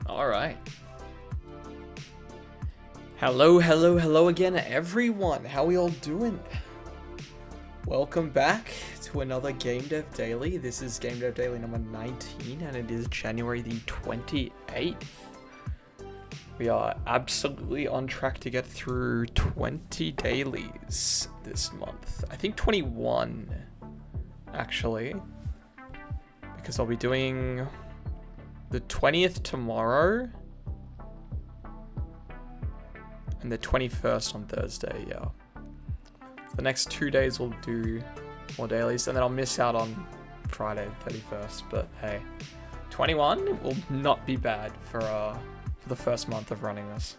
Alright. Hello again, everyone. How we all doing? Welcome back to another Game Dev Daily. This is Game Dev Daily number 19, and it is January the 28th. We are absolutely on track to get through 20 dailies this month. I think 21, actually. Because I'll be doing the 20th tomorrow. And the 21st on Thursday, yeah. The next 2 days we'll do more dailies, and then I'll miss out on Friday the 31st. But hey, 21 will not be bad for the first month of running this.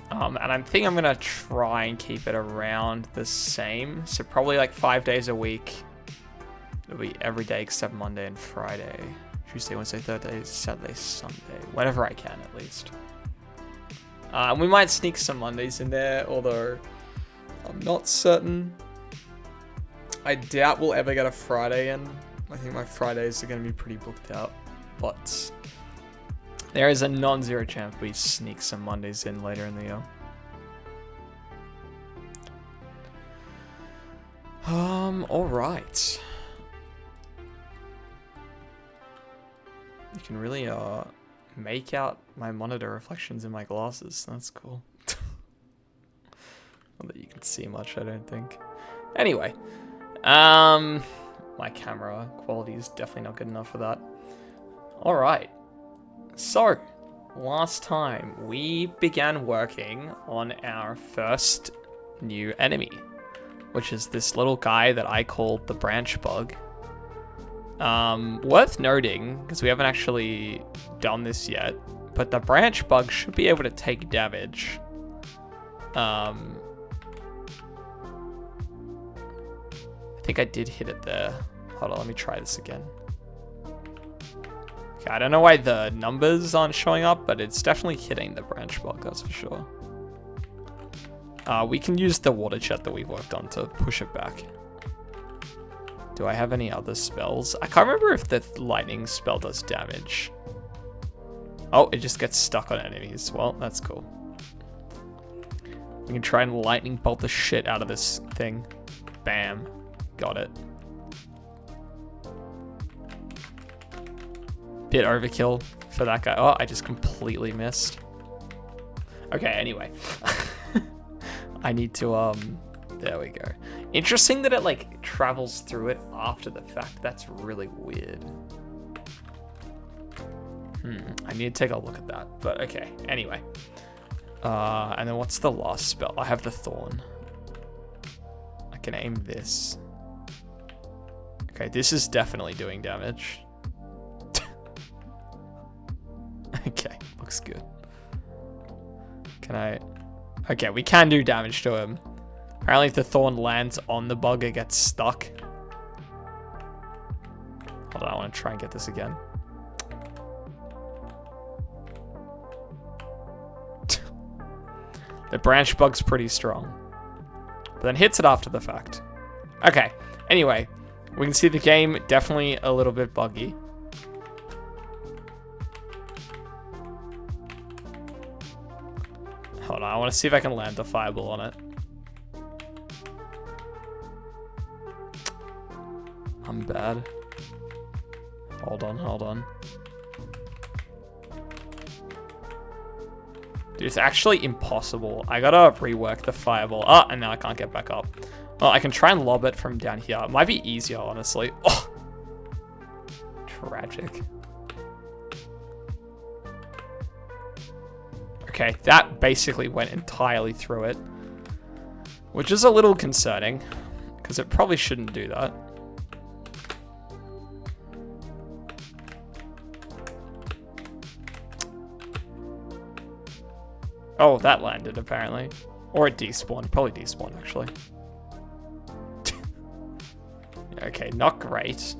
And I think I'm gonna try and keep it around the same. So probably like 5 days a week. It'll be every day except Monday and Friday. Tuesday, Wednesday, Thursday, Saturday, Sunday. Whenever I can, at least. We might sneak some Mondays in there, although I'm not certain. I doubt we'll ever get a Friday in. I think my Fridays are going to be pretty booked out. But there is a non-zero chance we sneak some Mondays in later in the year. Alright. You can really, make out my monitor reflections in my glasses. That's cool. Not that you can see much, I don't think. Anyway. My camera quality is definitely not good enough for that. Alright. So, last time we began working on our first new enemy, which is this little guy that I called the branchbug. Worth noting, because we haven't actually done this yet, but the branchbug should be able to take damage. I think I did hit it there. Hold on, let me try this again. Okay, I don't know why the numbers aren't showing up, but it's definitely hitting the branchbug, that's for sure. We can use the water jet that we've worked on to push it back. Do I have any other spells? I can't remember if the lightning spell does damage. Oh, it just gets stuck on enemies. Well, that's cool. We can try and lightning bolt the shit out of this thing. Bam. Got it. Bit overkill for that guy. Oh, I just completely missed. Okay, anyway. I need to, there we go. Interesting that it, like, travels through it after the fact. That's really weird. I need to take a look at that. But, okay. Anyway. And then what's the last spell? I have the Thorn. I can aim this. Okay, this is definitely doing damage. Okay, looks good. Can I... Okay, we can do damage to him. Apparently if the Thorn lands on the bug, it gets stuck. Hold on, I want to try and get this again. The branch bug's pretty strong. But then hits it after the fact. Okay, anyway. We can see the game definitely a little bit buggy. Hold on, I want to see if I can land a fireball on it. I'm bad. Hold on. Dude, it's actually impossible. I gotta rework the fireball. Oh, and now I can't get back up. Well, I can try and lob it from down here. It might be easier, honestly. Oh! Tragic. Okay, that basically went entirely through it. Which is a little concerning, because it probably shouldn't do that. Oh, that landed, apparently. Or it despawned. Probably despawned, actually. Okay, not great.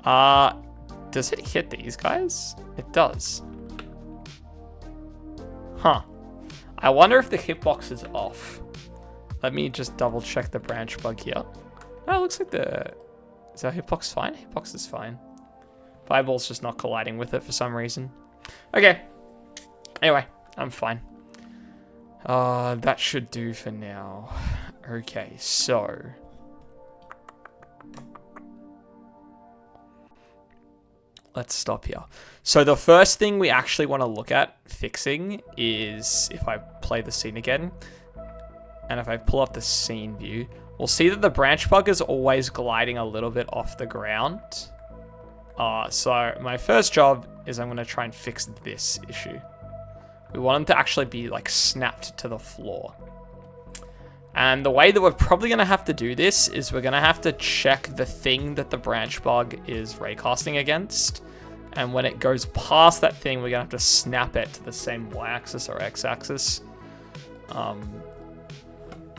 Does it hit these guys? It does. Huh. I wonder if the hitbox is off. Let me just double check the branch bug here. Oh, it looks like the... Is our hitbox fine? Hitbox is fine. If Fireball's just not colliding with it for some reason. Okay. Anyway, I'm fine. That should do for now. Okay, so... let's stop here. So the first thing we actually want to look at fixing is if I play the scene again, and if I pull up the scene view, we'll see that the branch bug is always gliding a little bit off the ground. So my first job is I'm going to try and fix this issue. We want them to actually be like snapped to the floor. And the way that we're probably going to have to do this is we're going to have to check the thing that the branch bug is raycasting against. And when it goes past that thing, we're going to have to snap it to the same y-axis or x-axis.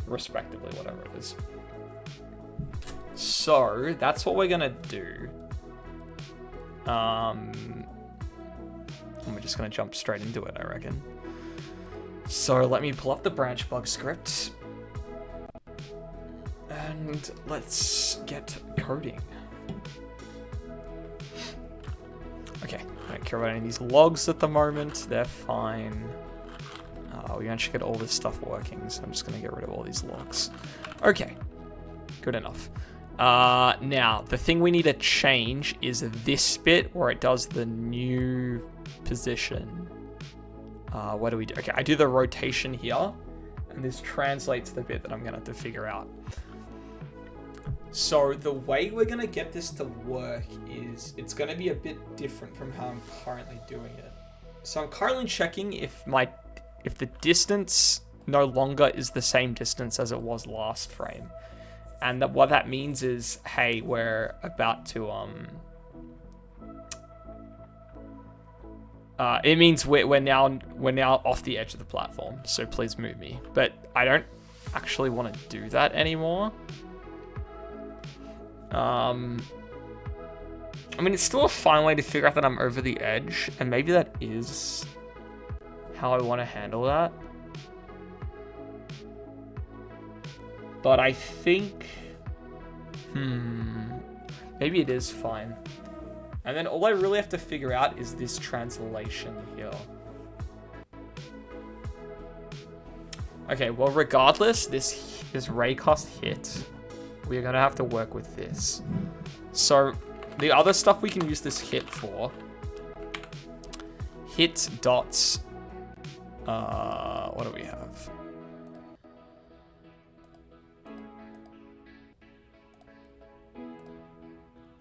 Respectively, whatever it is. So, that's what we're going to do. And we're just going to jump straight into it, I reckon. So, let me pull up the branch bug script. And let's get coding. Okay, I don't care about any of these logs at the moment. They're fine. We actually get all this stuff working, so I'm just going to get rid of all these logs. Okay, good enough. Now, the thing we need to change is this bit where it does the new position. What do we do? Okay, I do the rotation here, and this translates the bit that I'm going to have to figure out. So the way we're going to get this to work is it's going to be a bit different from how I'm currently doing it. So I'm currently checking if the distance no longer is the same distance as it was last frame. And what that means is, hey, we're about to it means we're now off the edge of the platform, so please move me. But I don't actually want to do that anymore. I mean, it's still a fine way to figure out that I'm over the edge, and maybe that is how I want to handle that. But I think, maybe it is fine. And then all I really have to figure out is this translation here. Okay, well, regardless, this raycast hit, we're going to have to work with this. So the other stuff we can use this hit for, hit dots, what do we have?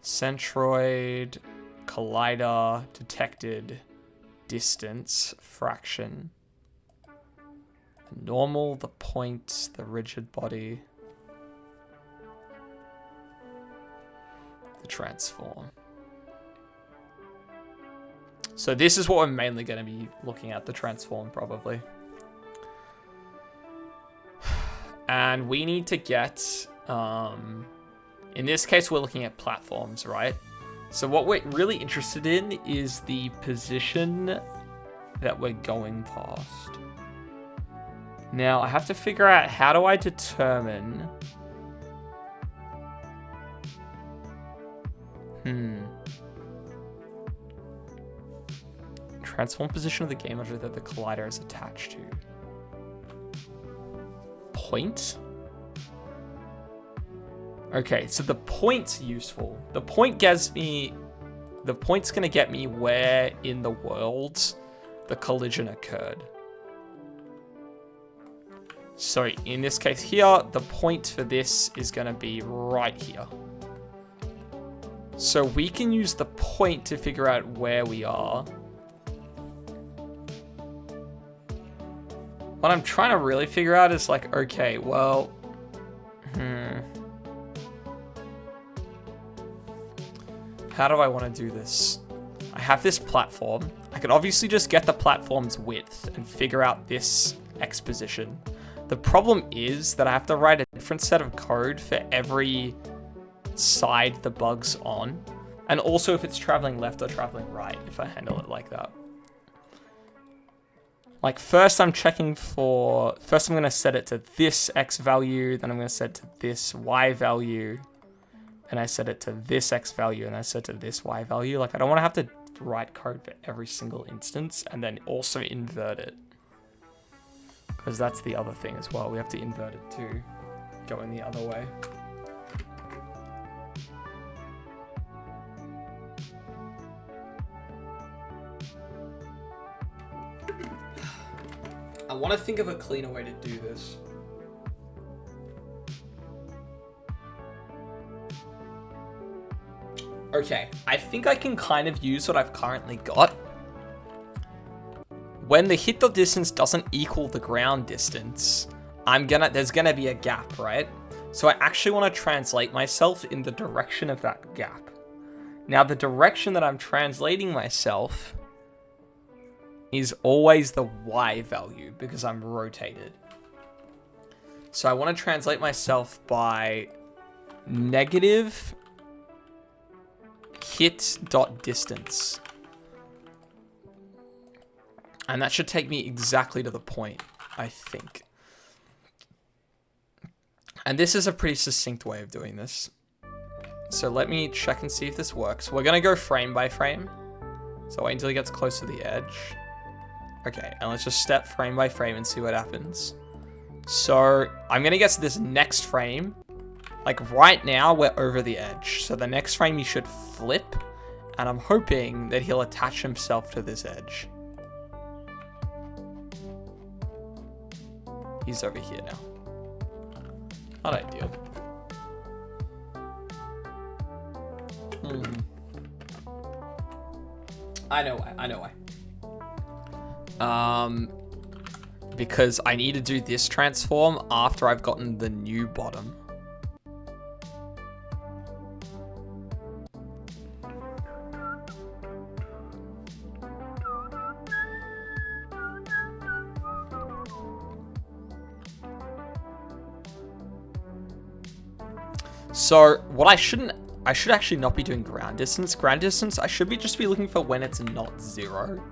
Centroid, collider, detected, distance, fraction, the normal, the point, the rigid body, the transform. So this is what we're mainly going to be looking at, the transform probably. And we need to get, in this case, we're looking at platforms, right? So what we're really interested in is the position that we're going past. Now, I have to figure out, how do I determine... Transform position of the game object that the collider is attached to. Point? Okay, so the point's useful. The point gives me... The point's going to get me where in the world the collision occurred. So in this case here, the point for this is going to be right here. So we can use the point to figure out where we are. What I'm trying to really figure out is like, okay, well... How do I want to do this? I have this platform. I can obviously just get the platform's width and figure out this X position. The problem is that I have to write a different set of code for every side the bug's on. And also if it's traveling left or traveling right, if I handle it like that. Like first I'm checking for, first I'm going to set it to this X value, then I'm going to set it to this Y value. and I set it to this X value, and I set it to this Y value. Like, I don't want to have to write code for every single instance and then also invert it. Because that's the other thing as well. We have to invert it to go in the other way. I want to think of a cleaner way to do this. Okay, I think I can kind of use what I've currently got. When the hit.distance doesn't equal the ground distance, there's gonna be a gap, right? So I actually want to translate myself in the direction of that gap. Now, the direction that I'm translating myself is always the Y value because I'm rotated. So I want to translate myself by negative hit.distance. And that should take me exactly to the point, I think. And this is a pretty succinct way of doing this. So let me check and see if this works. We're going to go frame by frame. So wait until he gets close to the edge. Okay, and let's just step frame by frame and see what happens. So I'm going to guess this next frame, like right now, we're over the edge. So the next frame he should flip, and I'm hoping that he'll attach himself to this edge. He's over here now. Not ideal. I know why. Because I need to do this transform after I've gotten the new bottom. So what I should actually not be doing ground distance. Ground distance, I should just be looking for when it's not 0.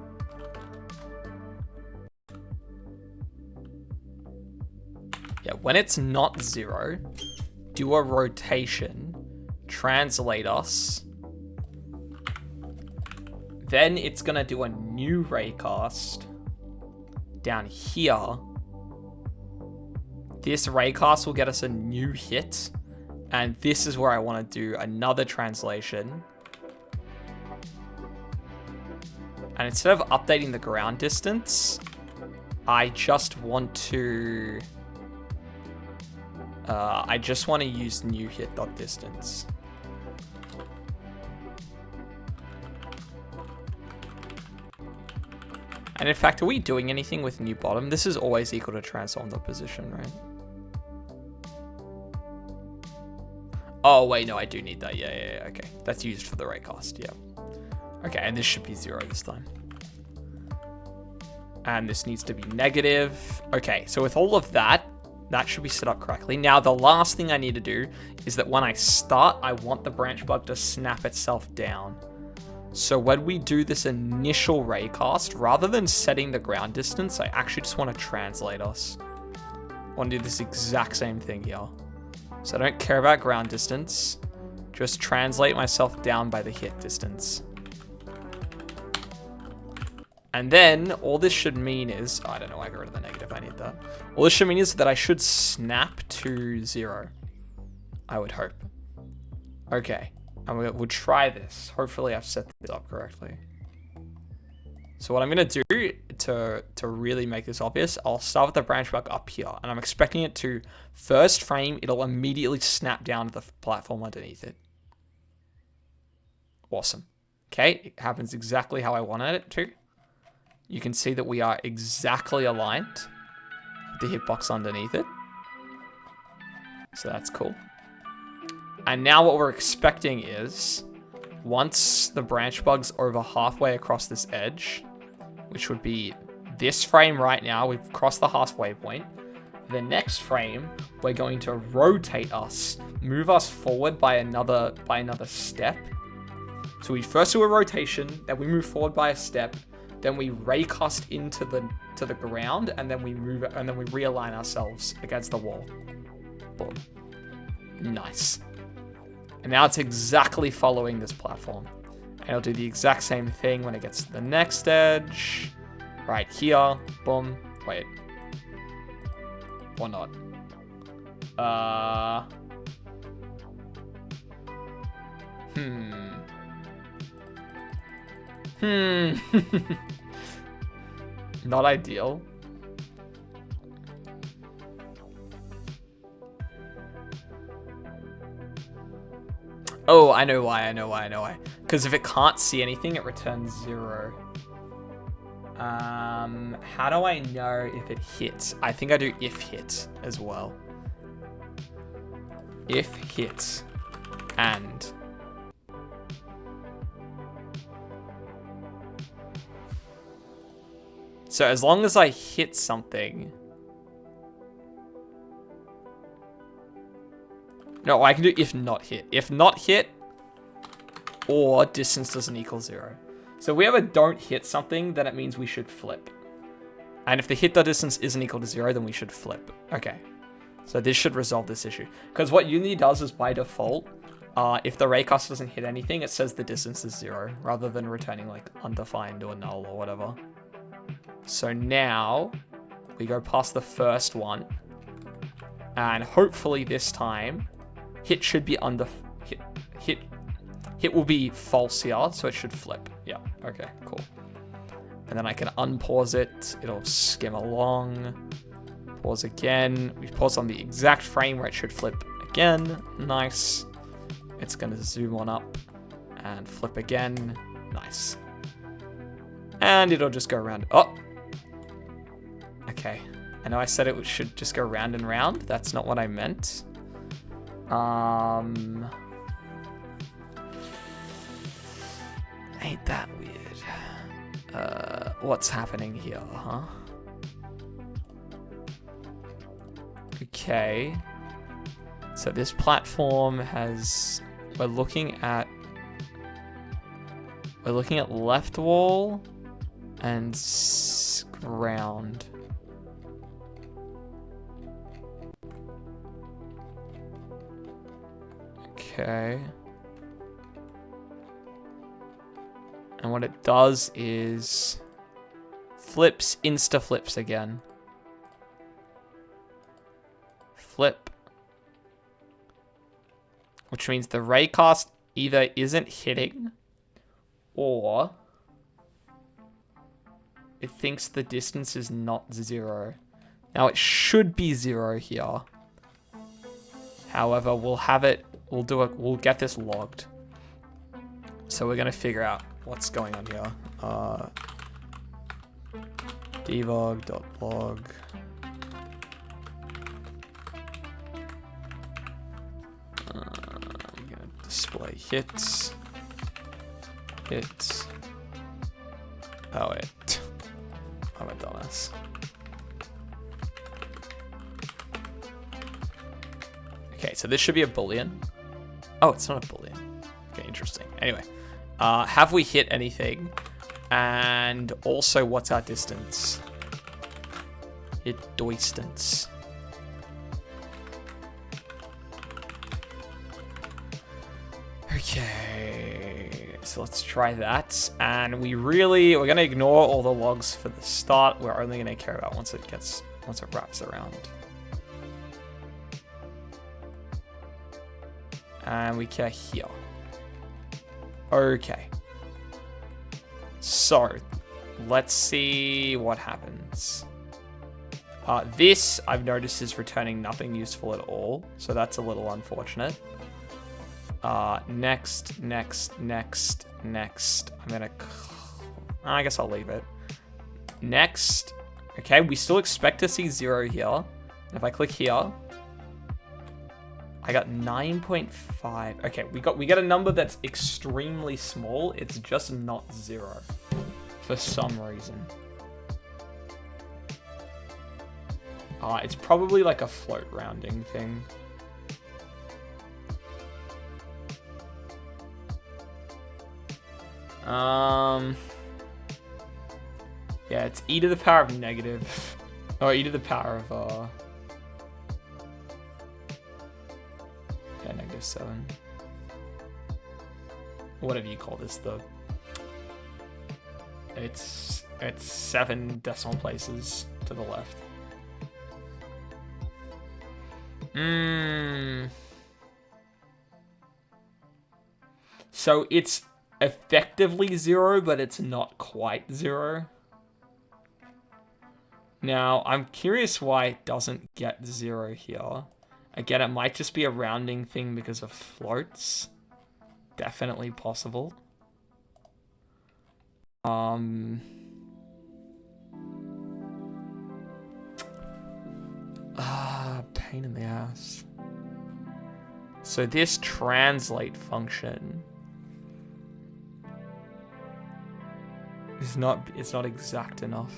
Yeah, when it's not 0, do a rotation, translate us. Then it's gonna do a new raycast down here. This raycast will get us a new hit. And this is where I want to do another translation. And instead of updating the ground distance, I just want to use new hit.distance. And in fact, are we doing anything with new bottom? This is always equal to transform.position, right? Oh, wait, no, I do need that. Yeah, okay. That's used for the raycast, yeah. Okay, and this should be 0 this time. And this needs to be negative. Okay, so with all of that, that should be set up correctly. Now, the last thing I need to do is that when I start, I want the branch bug to snap itself down. So when we do this initial raycast, rather than setting the ground distance, I actually just want to translate us. I want to do this exact same thing here. So I don't care about ground distance. Just translate myself down by the hit distance. And then all this should mean is, I don't know, I got rid of the negative, I need that. All this should mean is that I should snap to 0. I would hope. Okay, and we'll try this. Hopefully I've set this up correctly. So what I'm gonna do to really make this obvious, I'll start with the branch bug up here, and I'm expecting it to, first frame, it'll immediately snap down to the platform underneath it. Awesome. Okay, it happens exactly how I wanted it to. You can see that we are exactly aligned with the hitbox underneath it. So that's cool. And now what we're expecting is, once the branch bug's over halfway across this edge, which would be this frame right now, we've crossed the halfway point. The next frame, we're going to rotate us, move us forward by another step. So we first do a rotation, then we move forward by a step, then we raycast into the ground, and then we move it, and then we realign ourselves against the wall. Boom. Nice. And now it's exactly following this platform. And it'll do the exact same thing when it gets to the next edge. Right here. Boom. Wait. Or not. Not ideal. Oh, I know why. Because if it can't see anything, it returns 0. How do I know if it hits? I think I do if hit as well. If hit and so as long as I hit something. No, I can do if not hit. If not hit or distance doesn't equal 0. So if we ever don't hit something, then it means we should flip. And if the hit distance isn't equal to 0, then we should flip. Okay. So this should resolve this issue. Because what Unity does is by default, if the raycast doesn't hit anything, it says the distance is 0, rather than returning like undefined or null or whatever. So now we go past the first one. And hopefully this time, hit should be hit will be false here, so it should flip. Yeah, okay, cool. And then I can unpause it. It'll skim along. Pause again. We pause on the exact frame where it should flip again. Nice. It's going to zoom on up and flip again. Nice. And it'll just go around. Oh! Okay. I know I said it should just go round and round. That's not what I meant. Ain't that weird. What's happening here, huh? Okay. So this platform has... We're looking at left wall and ground. Okay. And what it does is flips, insta flips again. Flip. Which means the raycast either isn't hitting or it thinks the distance is not 0. Now it should be 0 here. However, we'll get this logged. So we're gonna figure out what's going on here. Debug.log. I'm gonna display hits. Hits. Oh wait. I'm a dumbass. Okay, so this should be a boolean. Oh, it's not a boolean. Okay, interesting. Anyway, have we hit anything? And also, what's our distance? Hit distance. Okay, so let's try that. And we're gonna ignore all the logs for the start. We're only gonna care about once it wraps around. And we care here. Okay. So, let's see what happens. This, I've noticed, is returning nothing useful at all. So that's a little unfortunate. Next. I guess I'll leave it. Next. Okay, we still expect to see 0 here. And if I click here, I got 9.5. Okay, we get a number that's extremely small. It's just not 0 for some reason. It's probably like a float rounding thing. Yeah, it's e to the power of negative, or e to the power of yeah, -7. whatever you call this, it's 7 decimal places to the left. So it's effectively 0, but it's not quite 0. Now, I'm curious why it doesn't get 0 here. Again, it might just be a rounding thing because of floats. Definitely possible. Pain in the ass. So this translate function is it's not exact enough.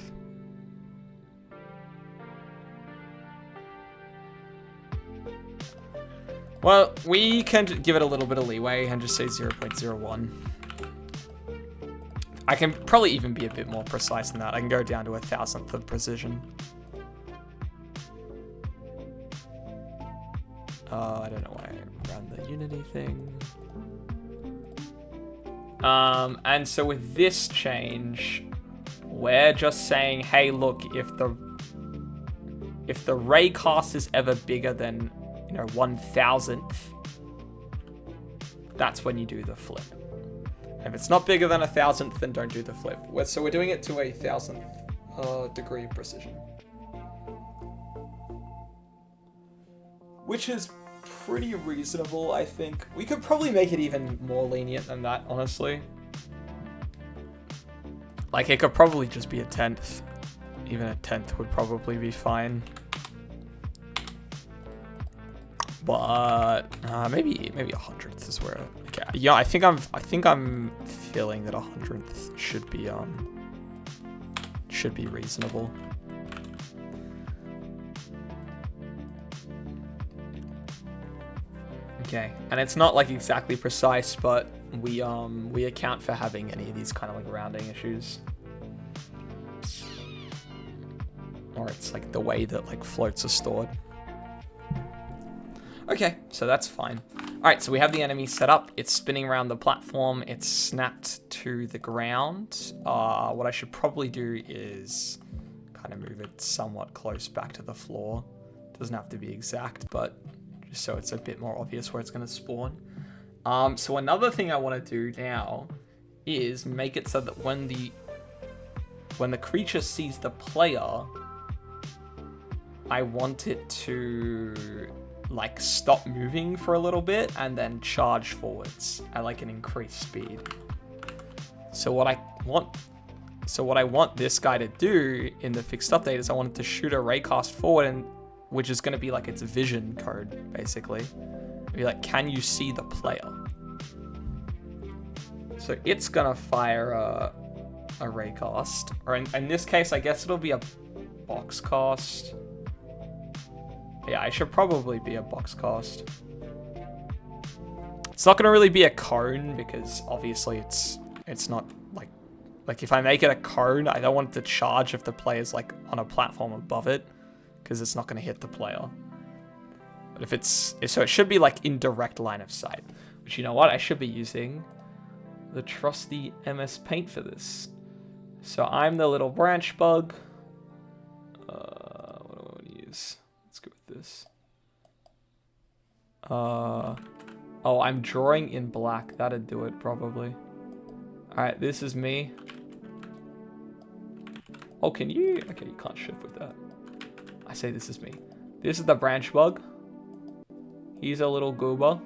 Well, we can give it a little bit of leeway and just say 0.01. I can probably even be a bit more precise than that. I can go down to 1,000th of precision. I don't know why I ran the Unity thing. And so with this change, we're just saying, hey, look, if the raycast is ever bigger than 1,000th, that's when you do the flip. If it's not bigger than 1,000th, then don't do the flip. So we're doing it to 1,000th degree of precision, which is pretty reasonable, I think. We could probably make it even more lenient than that, honestly. Like, it could probably just be 1/10. Even 1/10 would probably be fine. But maybe 100th is where. Okay, yeah, I think I'm feeling that 100th should be reasonable. Okay, and it's not like exactly precise, but we account for having any of these kind of like rounding issues, or it's like the way that like floats are stored. Okay, so that's fine. All right, so we have the enemy set up. It's spinning around the platform. It's snapped to the ground. What I should probably do is kind of move it somewhat close back to the floor. Doesn't have to be exact, but just so it's a bit more obvious where it's going to spawn. So another thing I want to do now is make it so that when the creature sees the player, I want it to like stop moving for a little bit and then charge forwards at like an increased speed. So what I want this guy to do in the fixed update is I want it to shoot a raycast forward, and which is going to be like its vision code, basically. Be like, can you see the player? So it's going to fire a raycast, or in this case, I guess it'll be a box cast. Yeah, I should probably be a box cast. It's not going to really be a cone because obviously it's not like if I make it a cone, I don't want it to charge if the player's like on a platform above it, because it's not going to hit the player. But if so it should be like in direct line of sight, which, you know what, I should be using the trusty MS Paint for this. So I'm the little branch bug. What do I want to use? Let's go with this. Oh, I'm drawing in black. That'd do it probably. All right, this is me. Oh, can you? Okay, you can't shift with that. I say this is me. This is the branch bug. He's a little goober.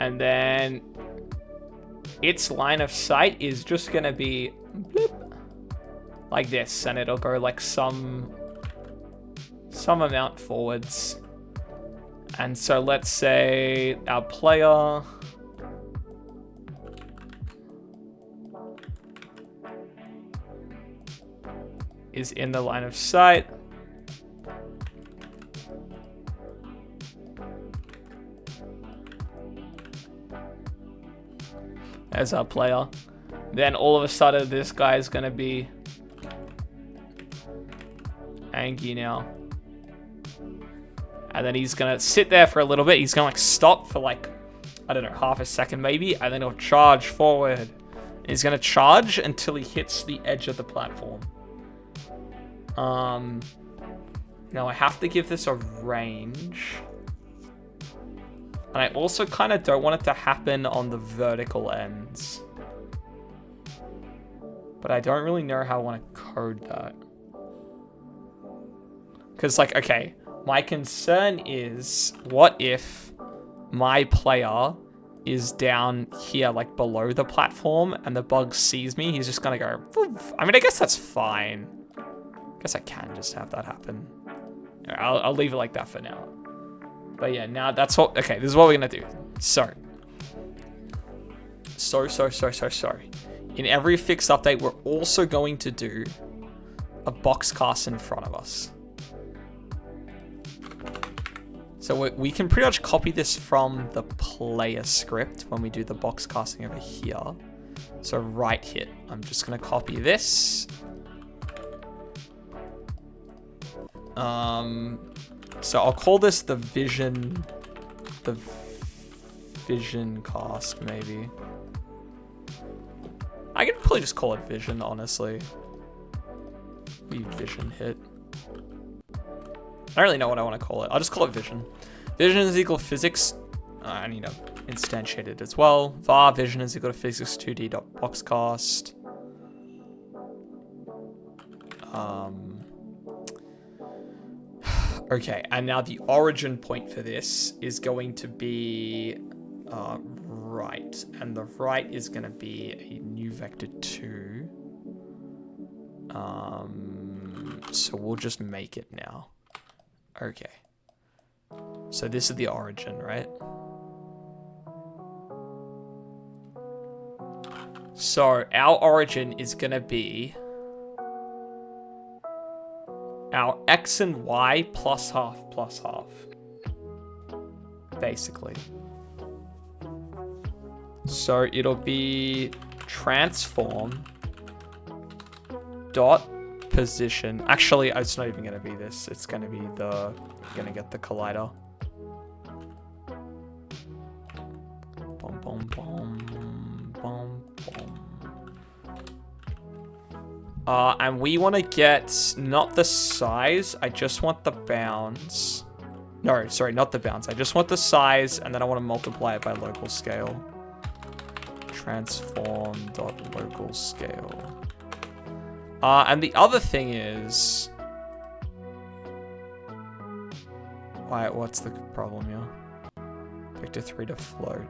And then its line of sight is just gonna be bloop, like this, and it'll go like some amount forwards. And so let's say our player is in the line of sight. There's our player. Then all of a sudden, this guy is gonna be angry now. And then he's gonna sit there for a little bit. He's gonna like stop for like, I don't know, half a second maybe, and then he'll charge forward. And he's gonna charge until he hits the edge of the platform. Now I have to give this a range. And I also kind of don't want it to happen on the vertical ends. But I don't really know how I want to code that. Because, like, okay, my concern is, what if my player is down here, like, below the platform, and the bug sees me? He's just going to go, Poof. I mean, I guess that's fine. I guess I can just have that happen. I'll leave it like that for now. But yeah, now that's what, okay, this is what we're going to do. So. In every fixed update, we're also going to do a box cast in front of us. So we can pretty much copy this from the player script when we do the box casting over here. So right hit, I'm just gonna copy this. So I'll call this the vision cast maybe. I could probably just call it vision, honestly. Vision hit. I don't really know what I want to call it. I'll just call it vision. Vision is equal to physics. I need to instantiate it as well. var vision is equal to physics 2d.boxcast. Okay, and now the origin point for this is going to be right, and the right is going to be a new vector 2. So we'll just make it now. Okay. So this is the origin, right? So our origin is going to be our x and y plus half, basically. So it'll be transform dot position. Actually, it's not even going to be this. It's going to be we're going to get the collider. Boom, boom, boom, boom, boom. And we want to get not the size. I just want the bounds. No, sorry, not the bounds. I just want the size, and then I want to multiply it by local scale. Transform.local scale. And the other thing is... What's the problem here? Vector 3 to float.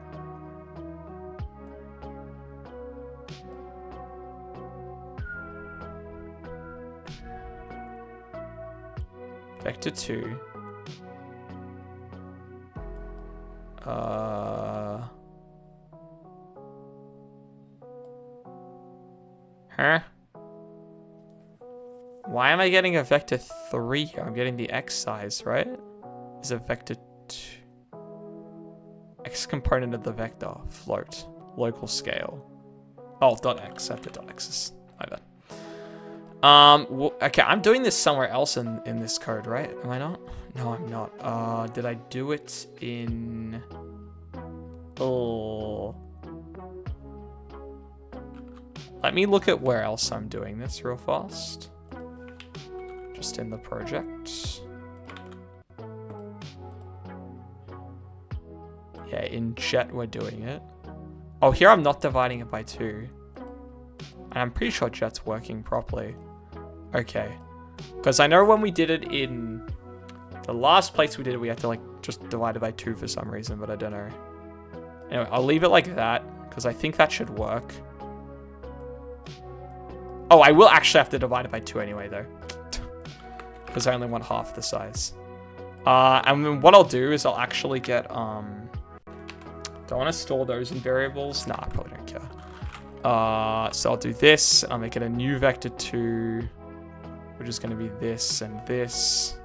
Vector 2. Huh? Why am I getting a vector 3 here? I'm getting the x size, right? Is a vector 2. X component of the vector. Float. Local scale. Oh, dot x. I have the dot x's. My bad. Okay, I'm doing this somewhere else in this code, right? Am I not? No, I'm not. Did I do it in... Oh... Let me look at where else I'm doing this real fast. Just in the project. Yeah, in Jet we're doing it. Oh, here I'm not dividing it by 2. And I'm pretty sure Jet's working properly. Okay. Because I know when we did it in the last place we did it, we had to like just divide it by 2 for some reason, but I don't know. Anyway, I'll leave it like that, because I think that should work. Oh, I will actually have to divide it by 2 anyway, though. Because I only want half the size. And then what I'll do is I'll actually get, do I want to store those in variables? Nah, I probably don't care. So I'll do this. I'll make it a new vector 2, which is going to be this and this,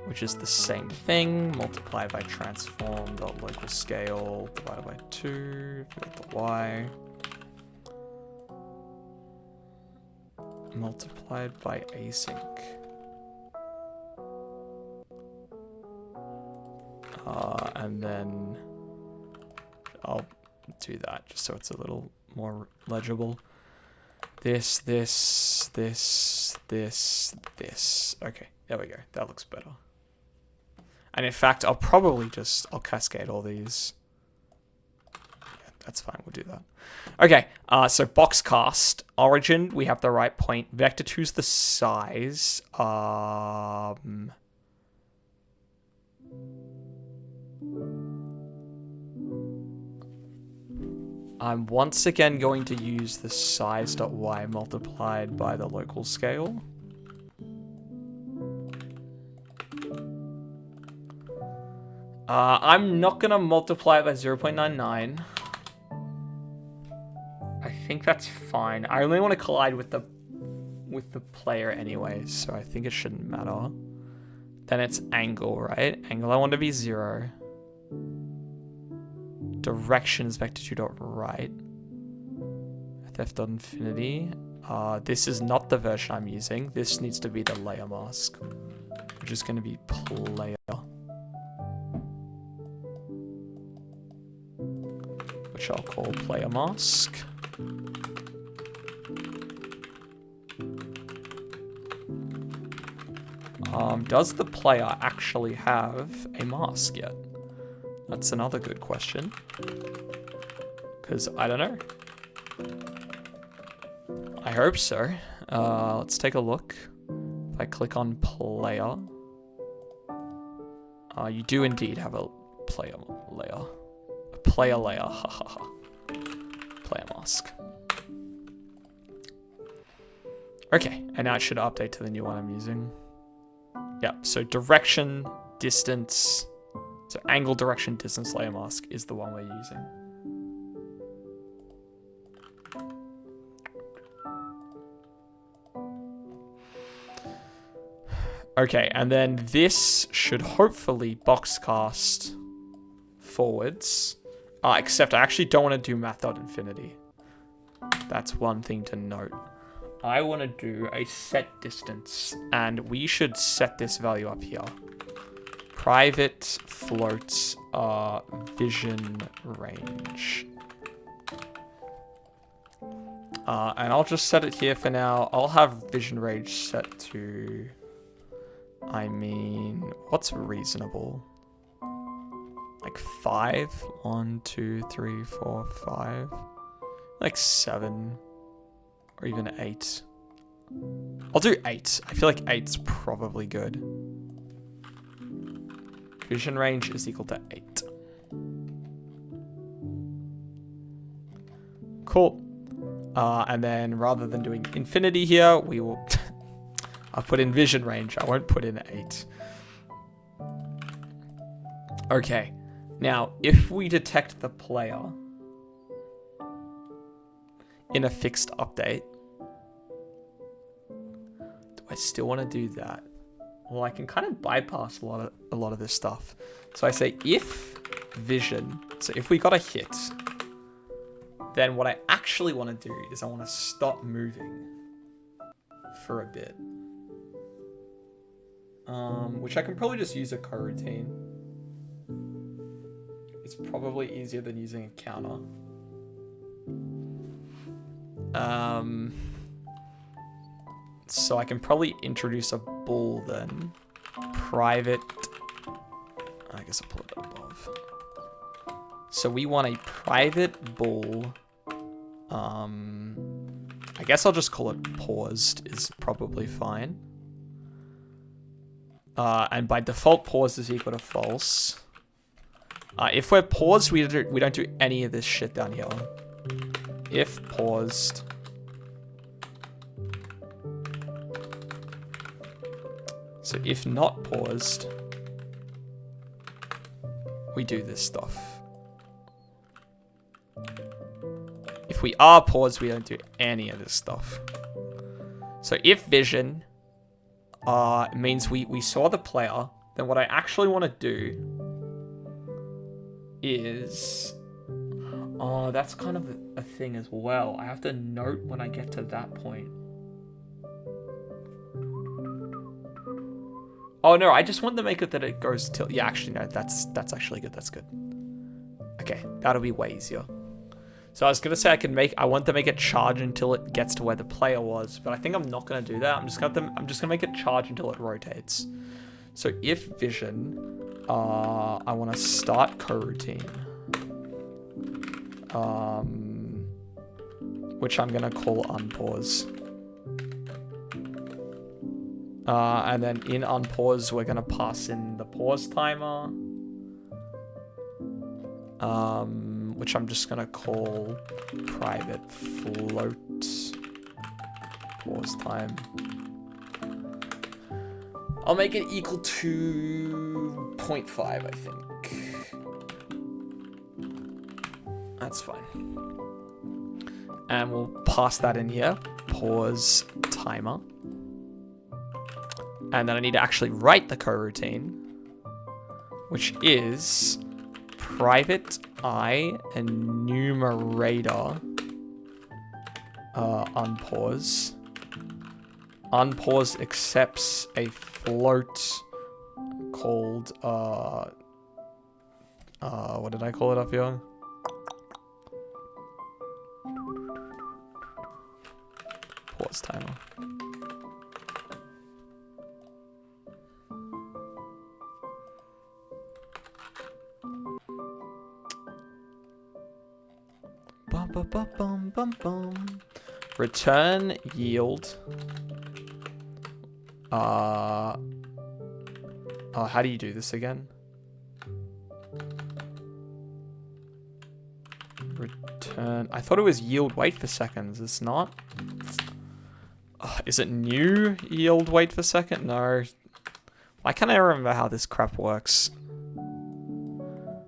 which is the same thing. Multiply by transform.local scale divided by 2. If you got the y. multiplied by async. And then I'll do that just so it's a little more legible. This. Okay, there we go. That looks better. And in fact, I'll cascade all these. Yeah, that's fine, we'll do that. Okay, so box cast. Origin, we have the right point. Vector 2's the size. I'm once again going to use the size.y multiplied by the local scale. I'm not going to multiply it by 0.99. I think that's fine. I only want to collide with the player anyway, so I think it shouldn't matter. Then it's angle, right? Angle I want to be 0. Direction is vector 2 dot right. F.infinity. This is not the version I'm using. This needs to be the layer mask, which is going to be player, which I'll call player mask. Does the player actually have a mask yet? That's another good question. Because I don't know. I hope so. Let's take a look. If I click on player. You do indeed have a player layer. A player layer. Ha ha ha. Player mask. Okay, and now it should update to the new one I'm using. Yep, so direction, distance. So angle, direction, distance, layer mask is the one we're using. Okay, and then this should hopefully box cast forwards. Except I actually don't want to do math.infinity. That's one thing to note. I want to do a set distance, and we should set this value up here. Private float vision range. And I'll just set it here for now. I'll have vision range set to... I mean, what's reasonable? Like 5? 1, 2, 3, 4, 5. Like 7. Or even 8. I'll do 8. I feel like 8's probably good. Vision range is equal to 8. Cool. And then rather than doing infinity here, we will... I'll put in vision range. I won't put in 8. Okay. Now, if we detect the player in a fixed update, do I still want to do that? Well, I can kind of bypass a lot of this stuff. So I say if vision, so if we got a hit, then what I actually want to do is I want to stop moving for a bit. Which I can probably just use a coroutine. It's probably easier than using a counter. So I can probably introduce a bool then. Private. I guess I'll put it above. So we want a private bool. I guess I'll just call it paused is probably fine. And by default, paused is equal to false. If we're paused, we don't do any of this shit down here. If paused. So if not paused, we do this stuff. If we are paused, we don't do any of this stuff. So if vision means we saw the player, then what I actually want to do is... Oh, that's kind of a thing as well. I have to note when I get to that point. Oh no, I just want to make it that it goes till, yeah, actually no, that's actually good, that's good. Okay, that'll be way easier. So I was gonna say I want to make it charge until it gets to where the player was, but I think I'm not gonna do that. I'm just gonna make it charge until it rotates. So if vision, I want to start coroutine, which I'm gonna call unpause. And then in unpause, we're gonna pass in the pause timer, which I'm just gonna call private float pause time. I'll make it equal to 0.5, I think. That's fine. And we'll pass that in here, pause timer. And then I need to actually write the coroutine, which is private I enumerator unpause. Unpause accepts a float called what did I call it up here? Pause timer. Bum, bum, bum, bum, bum, bum. Return yield. How do you do this again? Return. I thought it was yield wait for seconds. It's not. Is it new yield wait for second? No. Why can't I remember how this crap works?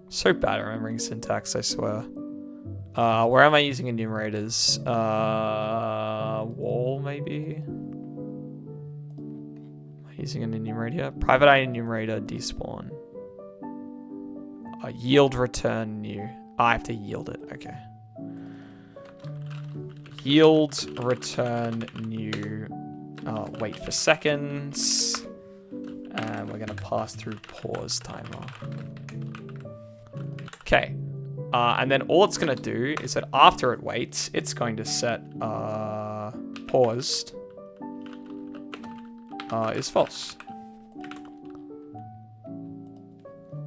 So bad at remembering syntax, I swear. Where am I using enumerators? Wall, maybe? Am I using an enumerator? Private I enumerator despawn. Yield return new. I have to yield it. Okay. Yield return new. Wait for seconds. And we're going to pass through pause timer. Okay. And then all it's going to do is that after it waits, it's going to set paused is false.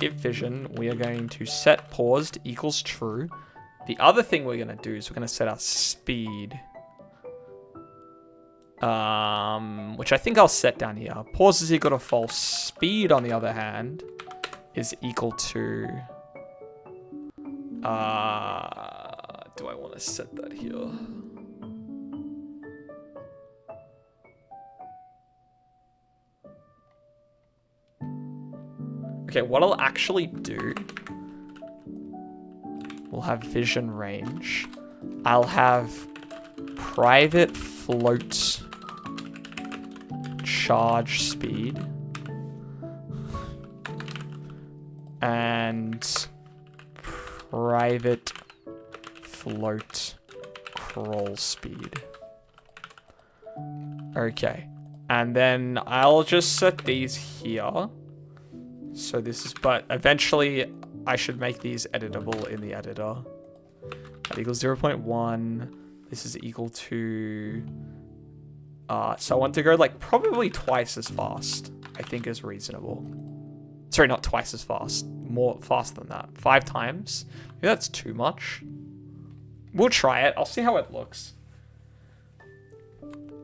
If vision, we are going to set paused equals true. The other thing we're going to do is we're going to set our speed, which I think I'll set down here. Pause is equal to false. Speed, on the other hand, is equal to... do I want to set that here? Okay, what I'll actually do, we'll have vision range. I'll have private float charge speed and private float crawl speed. Okay, and then I'll just set these here. So this is, but eventually I should make these editable in the editor. That equals 0.1. This is equal to, so I want to go like probably twice as fast, I think is reasonable. Sorry, not twice as fast, more fast than that. 5 times. Maybe that's too much. We'll try it. I'll see how it looks.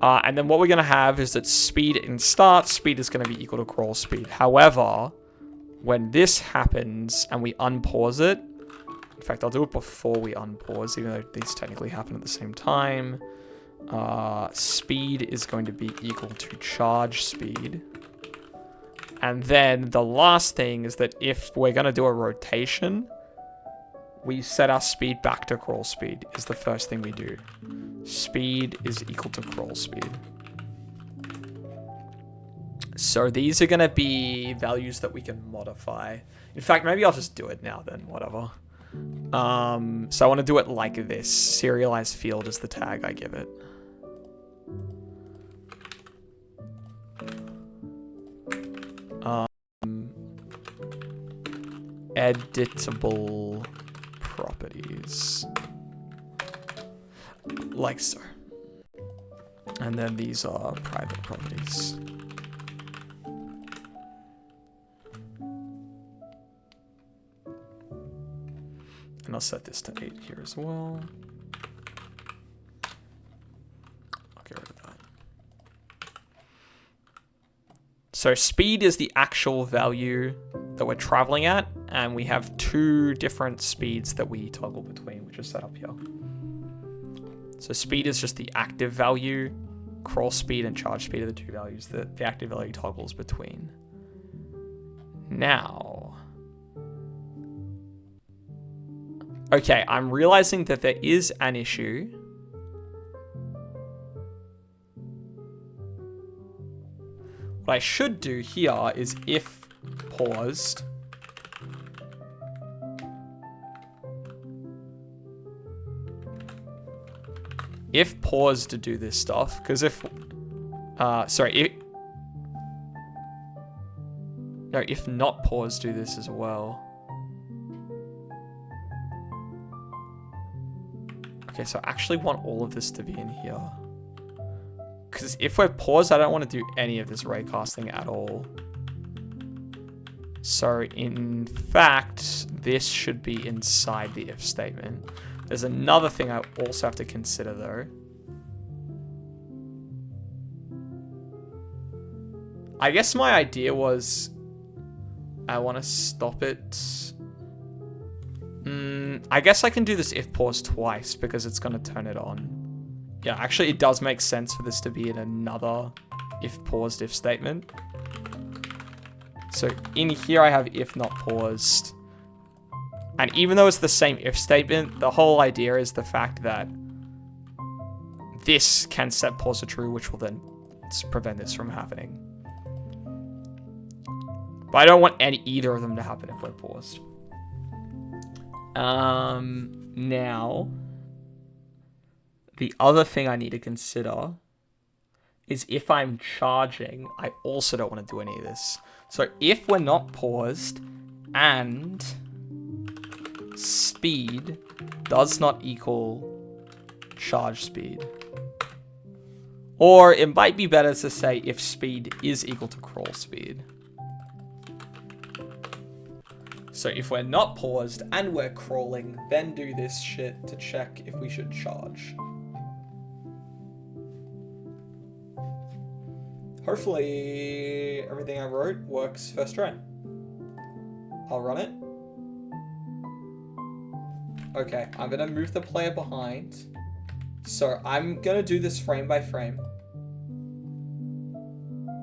And then what we're going to have is that speed in start, speed is going to be equal to crawl speed. However, when this happens and we unpause it, in fact, I'll do it before we unpause, even though these technically happen at the same time. Speed is going to be equal to charge speed. And then the last thing is that if we're going to do a rotation, we set our speed back to crawl speed is the first thing we do. Speed is equal to crawl speed. So these are going to be values that we can modify. In fact, maybe I'll just do it now then, whatever. So I want to do it like this. Serialized field is the tag I give it. editable properties. Like so. And then these are private properties. And I'll set this to 8 here as well. I'll get rid of that. So speed is the actual value that we're traveling at, and we have 2 different speeds that we toggle between, which is set up here. So speed is just the active value. Crawl speed and charge speed are the 2 values that the active value toggles between. Now, okay, I'm realizing that there is an issue. What I should do here is if paused, to do this stuff, because if not paused, do this as well. Okay, so I actually want all of this to be in here. Because if we're paused, I don't want to do any of this raycasting at all. So in fact, this should be inside the if statement. There's another thing I also have to consider though. I guess my idea was I want to stop it. I guess I can do this if pause twice because it's going to turn it on. Yeah, actually it does make sense for this to be in another if paused if statement. So in here I have if not paused. And even though it's the same if statement, the whole idea is the fact that this can set pause to true, which will then prevent this from happening. But I don't want either of them to happen if we're paused. Now, the other thing I need to consider is if I'm charging, I also don't want to do any of this. So if we're not paused and speed does not equal charge speed. Or it might be better to say if speed is equal to crawl speed. So if we're not paused and we're crawling, then do this shit to check if we should charge. Hopefully everything I wrote works first try. I'll run it. Okay, I'm gonna move the player behind. So I'm gonna do this frame by frame.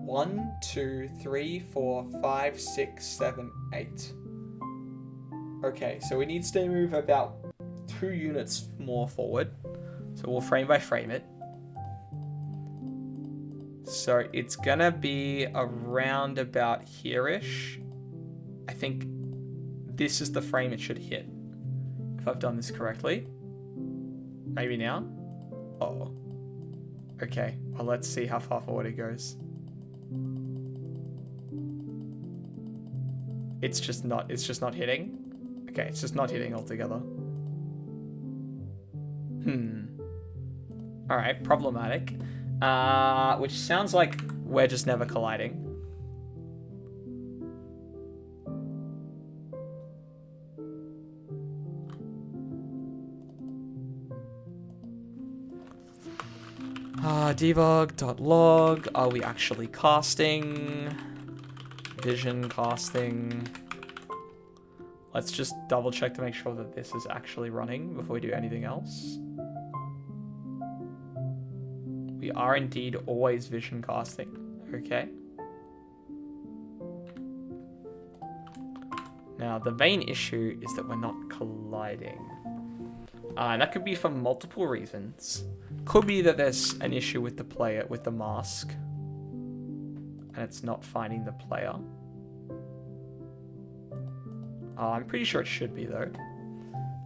1, 2, 3, 4, 5, 6, 7, 8. Okay, so it needs to move about 2 units more forward. So we'll frame by frame it. So it's gonna be around about here-ish. I think this is the frame it should hit. If I've done this correctly. Maybe now? Oh. Okay, well let's see how far forward it goes. It's just not hitting. Okay, it's just not hitting altogether. Alright, problematic. Which sounds like we're just never colliding. Debug.log. Are we actually casting? Vision casting. Let's just double check to make sure that this is actually running before we do anything else. We are indeed always vision casting. Okay. Now, the main issue is that we're not colliding. And that could be for multiple reasons. Could be that there's an issue with the player, with the mask. And it's not finding the player. I'm pretty sure it should be, though.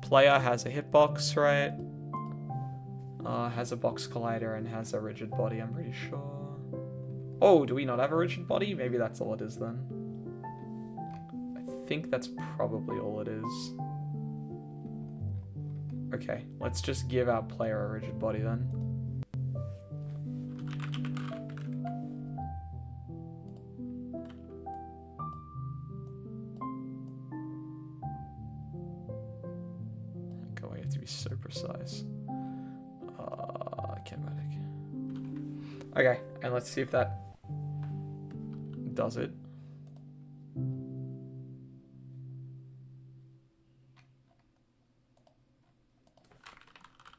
Player has a hitbox, right? Has a box collider and has a rigid body, I'm pretty sure. Oh, do we not have a rigid body? Maybe that's all it is, then. I think that's probably all it is. Okay, let's just give our player a rigid body then. God, we have to be so precise. Kinematic. Okay, and let's see if that does it.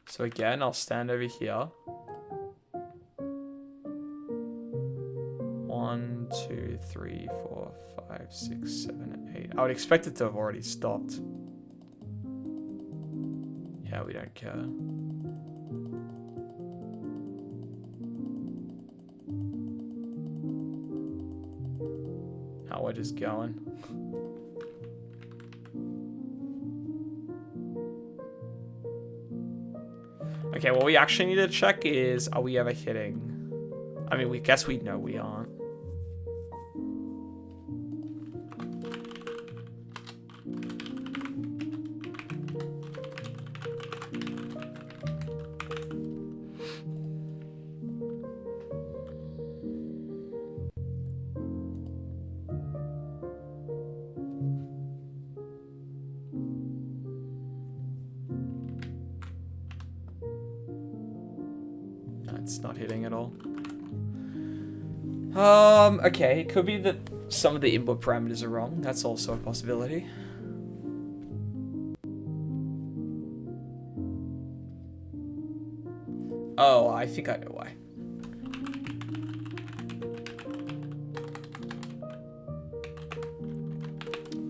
So again, I'll stand over here. 1, 2, 3, 4, 5, 6, 7, 8. I would expect it to have already stopped. Yeah, we don't care. Oh, we're just going. Okay, what we actually need to check is, are we ever hitting? I mean, we guess we know we aren't. It's not hitting at all. Okay, it could be that some of the input parameters are wrong. That's also a possibility. Oh, I think I know why.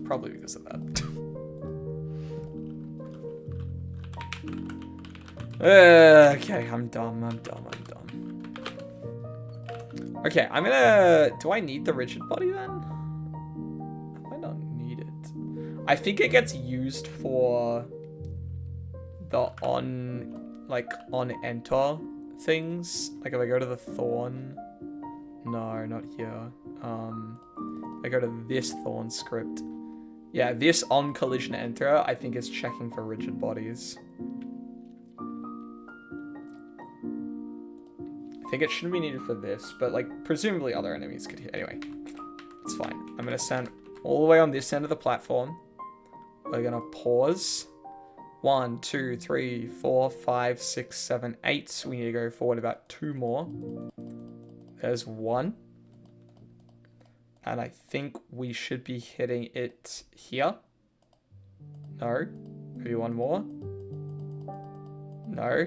Probably because of that. Okay, I'm dumb. Okay, I'm gonna... Do I need the rigid body then? I might not need it. I think it gets used for the on enter things. Like if I go to the thorn... No, not here. I go to this thorn script. Yeah, this on collision enter, I think is checking for rigid bodies. I think it shouldn't be needed for this, but like presumably other enemies could hit. Anyway, it's fine. I'm gonna stand all the way on this end of the platform. We're gonna pause. 1, 2, 3, 4, 5, 6, 7, 8. So we need to go forward about 2 more. There's 1. And I think we should be hitting it here. No. Maybe 1 more. No.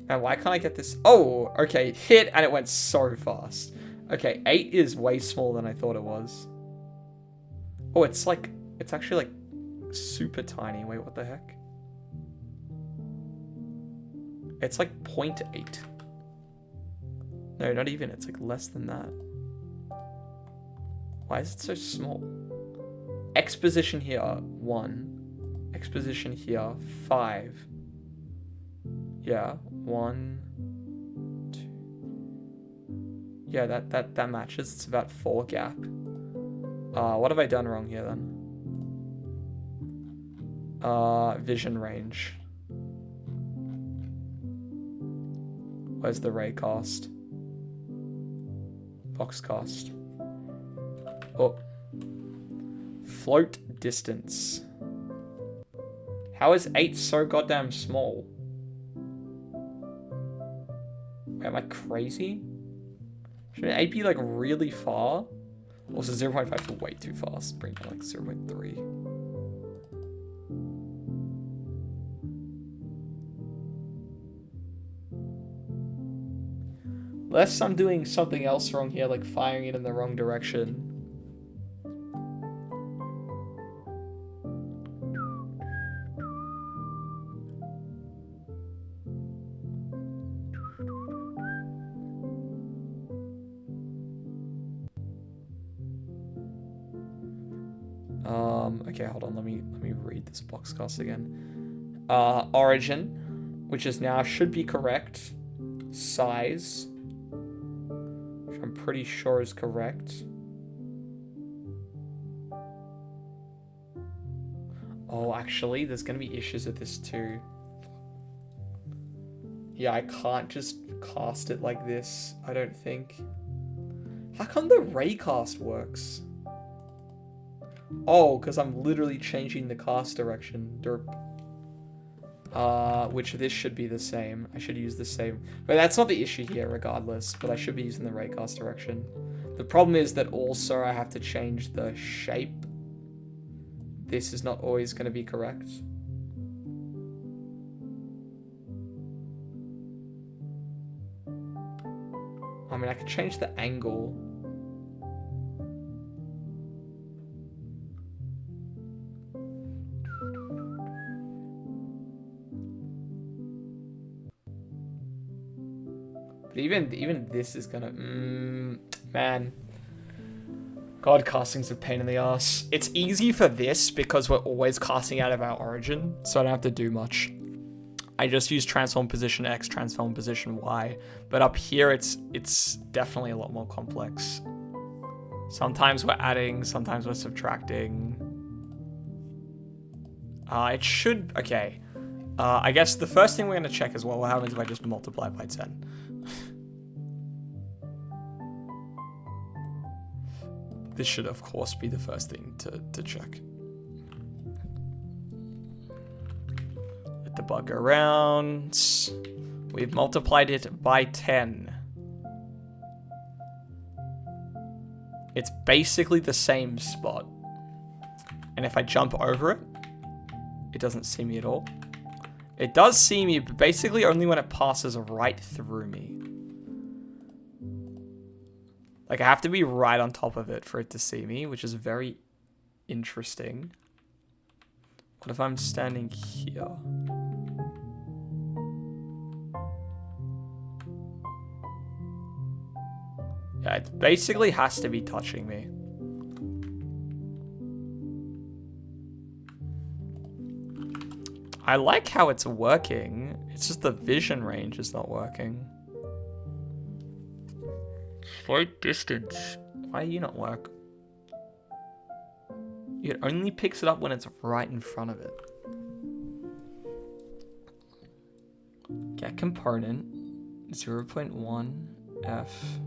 And why can't I get this? Oh, okay. Hit, and it went so fast. Okay, 8 is way smaller than I thought it was. Oh, it's actually like super tiny. Wait, what the heck? It's like 0.8. No, not even. It's like less than that. Why is it so small? X position here, 1. X position here, 5. Yeah, 1, 2. Yeah, that matches. It's about 4 gap. What have I done wrong here then? Vision range. Where's the ray cost? Box cost. Oh. Float distance. How is 8 so goddamn small? Am I crazy? Shouldn't 8 be like really far? Also 0.5 is way too fast. Bring down like 0.3. Unless I'm doing something else wrong here, like firing it in the wrong direction. Okay, hold on, let me read this box cost again. Origin, which is now should be correct. Size, which I'm pretty sure is correct. Oh, actually, there's going to be issues with this too. Yeah, I can't just cast it like this, I don't think. How come the raycast works? Oh, because I'm literally changing the cast direction. Derp. Which this should be the same. I should use the same. But that's not the issue here, regardless. But I should be using the raycast direction. The problem is that also I have to change the shape. This is not always going to be correct. I mean, I can change the angle. But even this is gonna... man. God, casting's a pain in the ass. It's easy for this because we're always casting out of our origin, so I don't have to do much. I just use transform position X, transform position Y. But up here, it's definitely a lot more complex. Sometimes we're adding, sometimes we're subtracting. It should... Okay. I guess the first thing we're going to check is what happens if I just multiply by 10. This should, of course, be the first thing to check. Let the bug go around. We've multiplied it by 10. It's basically the same spot. And if I jump over it, it doesn't see me at all. It does see me, but basically only when it passes right through me. Like, I have to be right on top of it for it to see me, which is very interesting. What if I'm standing here? Yeah, it basically has to be touching me. I like how it's working. It's just the vision range is not working. Float distance. Why do you not work? It only picks it up when it's right in front of it. Get component 0.1 F.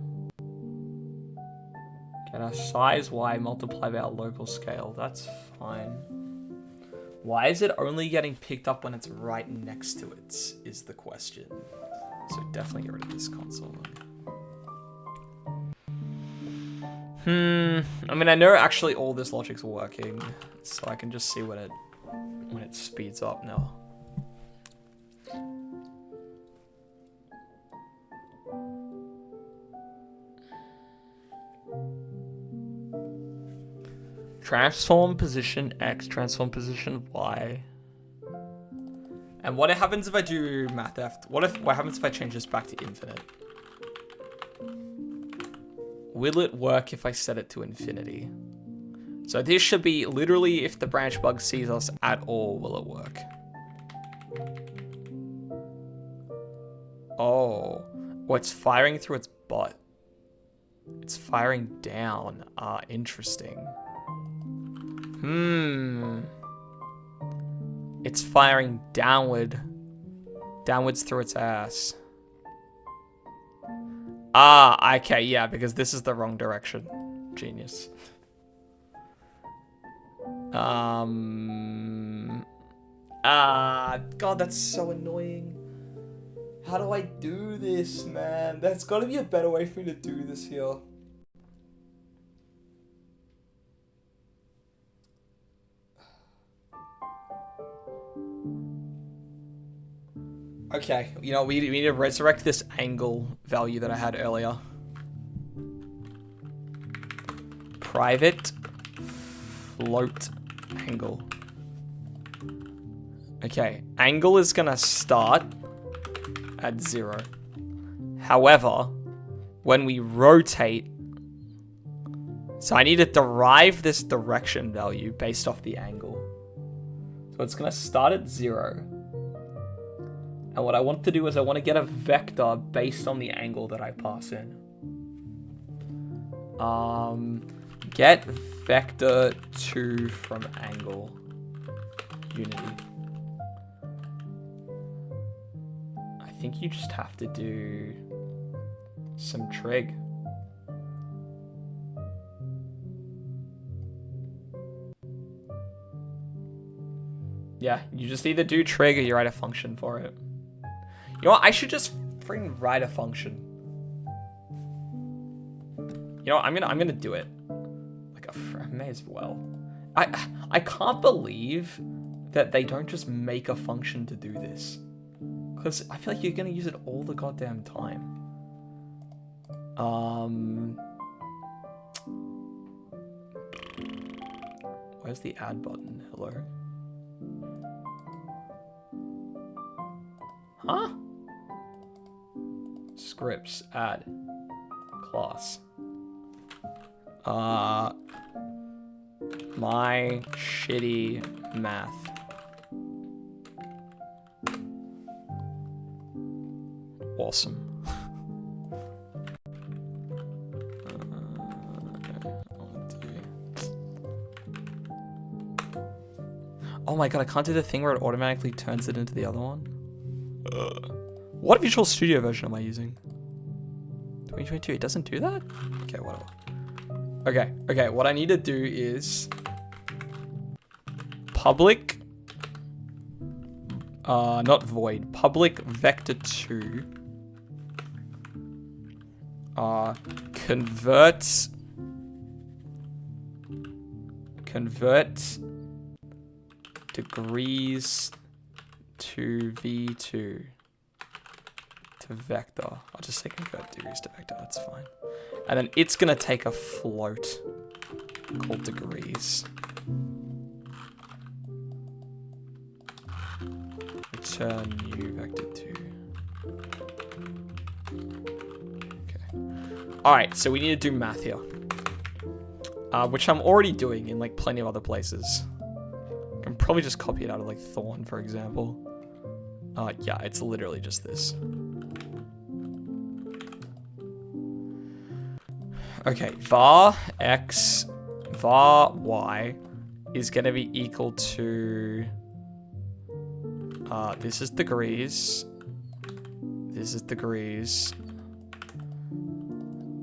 Get our size Y multiplied by our local scale. That's fine. Why is it only getting picked up when it's right next to it, is the question. So definitely get rid of this console. I mean, I know actually all this logic's working, so I can just see when it speeds up now. Transform position X, transform position Y. And what happens if I do mathf? What happens if I change this back to infinite? Will it work if I set it to infinity? So this should be literally if the branch bug sees us at all, will it work? Oh, it's firing through its butt. It's firing down. Interesting. It's firing downwards through its ass. Okay, yeah, because this is the wrong direction. Genius. God, that's so annoying. How do I do this, man? There's got to be a better way for me to do this here. Okay, you know, we need to resurrect this angle value that I had earlier. Private float angle. Okay, angle is gonna start at 0. However, when we rotate, so I need to derive this direction value based off the angle. So it's gonna start at 0. And what I want to do is I want to get a vector based on the angle that I pass in. Get vector 2 from angle. Unity. I think you just have to do some trig. Yeah, you just either do trig or you write a function for it. You know what? I should just freaking write a function. You know what? I'm gonna do it. Like I may as well. I can't believe that they don't just make a function to do this. Because I feel like you're gonna use it all the goddamn time. Where's the add button? Hello? Huh? Scripts, add, class. My shitty math. Awesome. Oh my god, I can't do the thing where it automatically turns it into the other one. What Visual Studio version am I using? 2022, it doesn't do that? Okay, whatever. Okay, what I need to do is public, not void, public vector2, convert degrees to v2 to vector. I'll just say convert degrees to vector, that's fine. And then it's gonna take a float called degrees. Return new vector2. Okay. Alright, so we need to do math here. Which I'm already doing in like plenty of other places. I can probably just copy it out of like Thorn, for example. Yeah, it's literally just this. Okay, var x, var y is going to be equal to, this is degrees, this is degrees,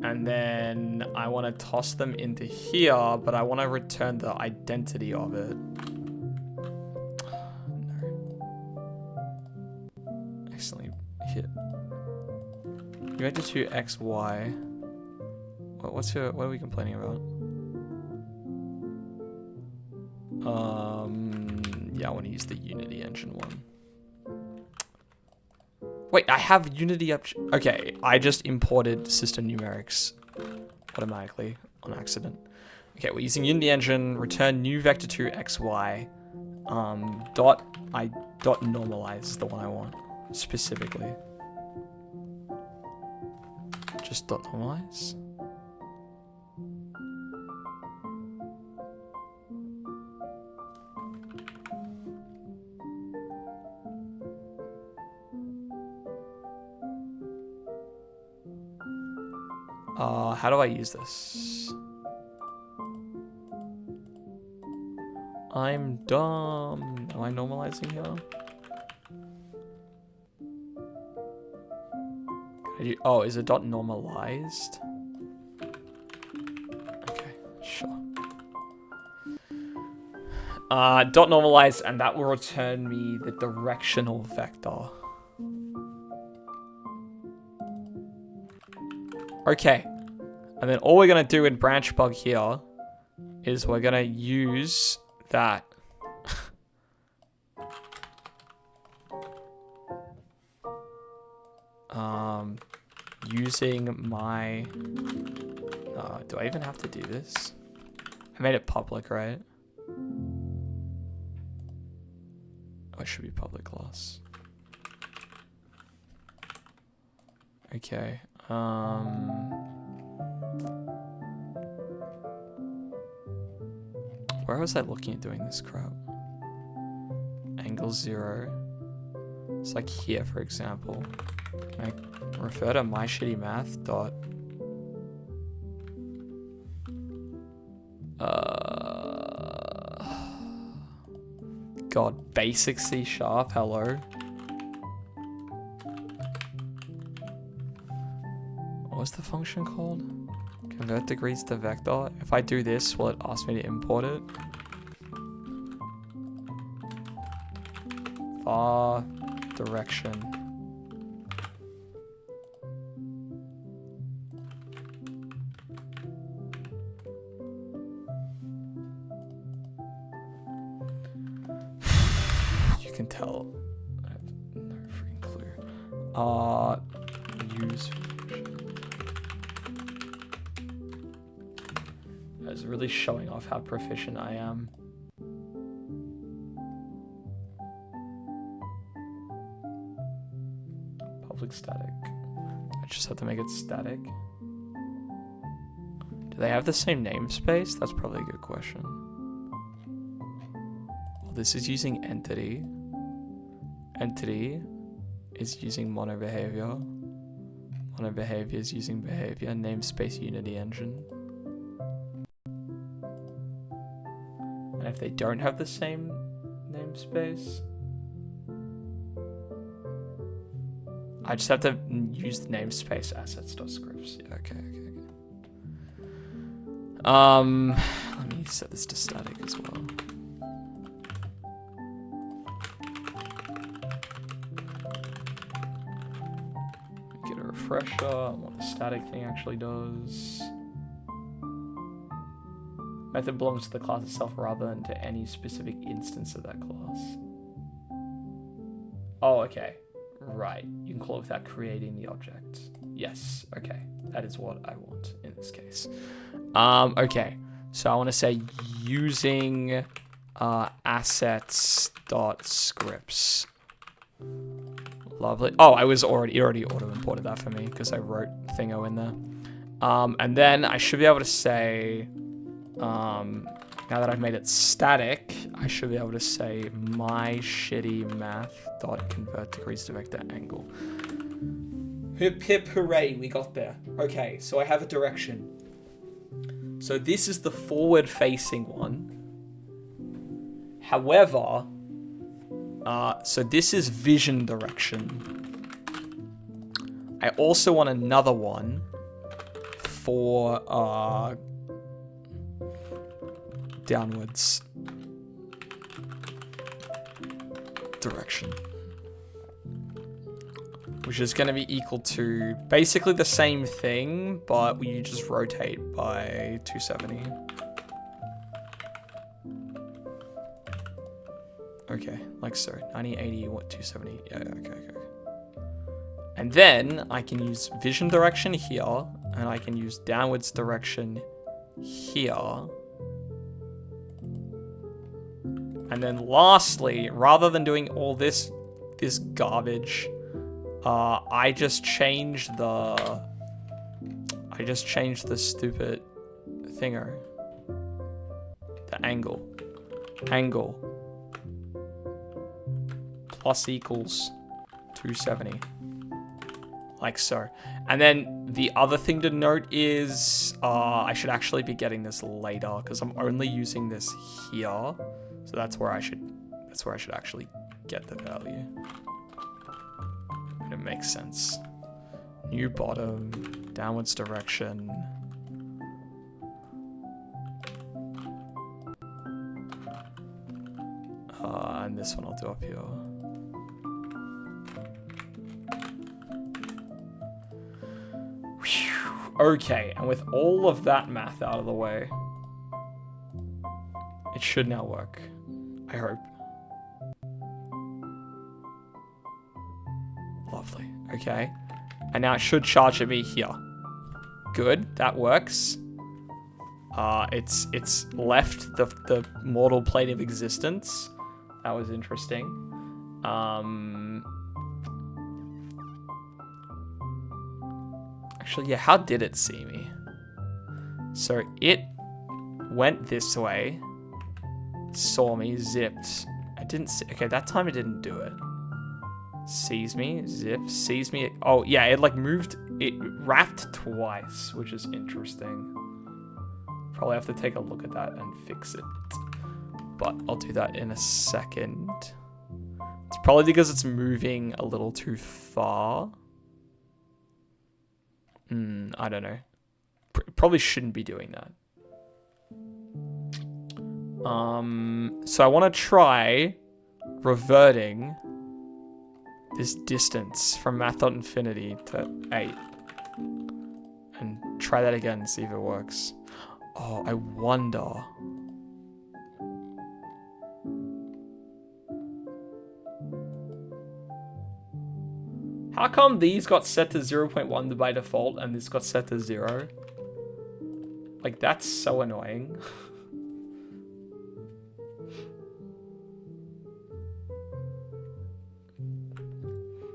and then I want to toss them into here, but I want to return the identity of it. No. Accidentally hit. Vector 2 x, y. What are we complaining about? Yeah, I want to use the Unity engine one. Wait, I have Unity up. Okay, I just imported system numerics automatically on accident. Okay, we're using Unity engine, return new vector2 xy, dot normalize is the one I want, specifically. Just dot normalize. How do I use this? I'm dumb. Am I normalizing here? Oh, is it dot normalized? Okay, sure. Dot normalized, and that will return me the directional vector. Okay. And then all we're going to do in branchbug here is we're going to use that. Using my... do I even have to do this? I made it public, right? Oh, it should be public class. Okay. Where was I looking at doing this crap? Angle 0. It's like here, for example. I refer to my shitty math dot. god, basic C#, hello. What was the function called? Convert degrees to vector. If I do this, will it ask me to import it? Var direction. You can tell. I have no freaking clue. Use. It's really showing off how proficient I am. Public static. I just have to make it static. Do they have the same namespace? That's probably a good question. Well, this is using entity. Entity is using mono behavior. Mono behavior is using behavior. Namespace Unity engine. And if they don't have the same namespace, I just have to use the namespace assets.scripts. Yeah, okay. Let me set this to static as well. Get a refresher on what the static thing actually does. Method belongs to the class itself rather than to any specific instance of that class. Oh, okay. Right. You can call it without creating the object. Yes. Okay. That is what I want in this case. Okay. So I want to say using assets.scripts. Lovely. Oh, it already auto-imported that for me because I wrote thingo in there. And then I should be able to say, now that I've made it static, I should be able to say my shitty math.convert degrees to vector angle. Hip hip hooray, we got there. Okay, so I have a direction. So this is the forward facing one. However, so this is vision direction. I also want another one for downwards direction, which is going to be equal to basically the same thing, but you just rotate by 270. Okay, like so. 90, 80, what, 270? Yeah, okay. And then I can use vision direction here, and I can use downwards direction here. And then lastly, rather than doing all this garbage, I just changed the stupid thinger. The angle plus equals 270. Like so. And then the other thing to note is I should actually be getting this later because I'm only using this here. So that's where I should actually get the value. And it makes sense. New bottom, downwards direction. And this one I'll do up here. Okay, and with all of that math out of the way, it should now work. I hope. Lovely. Okay. And now it should charge at me here. Good. That works. It's left the mortal plane of existence. That was interesting. Actually, yeah, how did it see me? So it went this way, saw me, zipped. I didn't see, okay, that time it didn't do it. Sees me, zip, sees me. Oh, yeah, it like moved, it wrapped twice, which is interesting. Probably have to take a look at that and fix it. but I'll do that in a second. It's probably because it's moving a little too far. I don't know. Probably shouldn't be doing that. So I want to try reverting this distance from math.infinity to 8. And try that again and see if it works. Oh, I wonder. How come these got set to 0.1 by default and this got set to 0? Like, that's so annoying.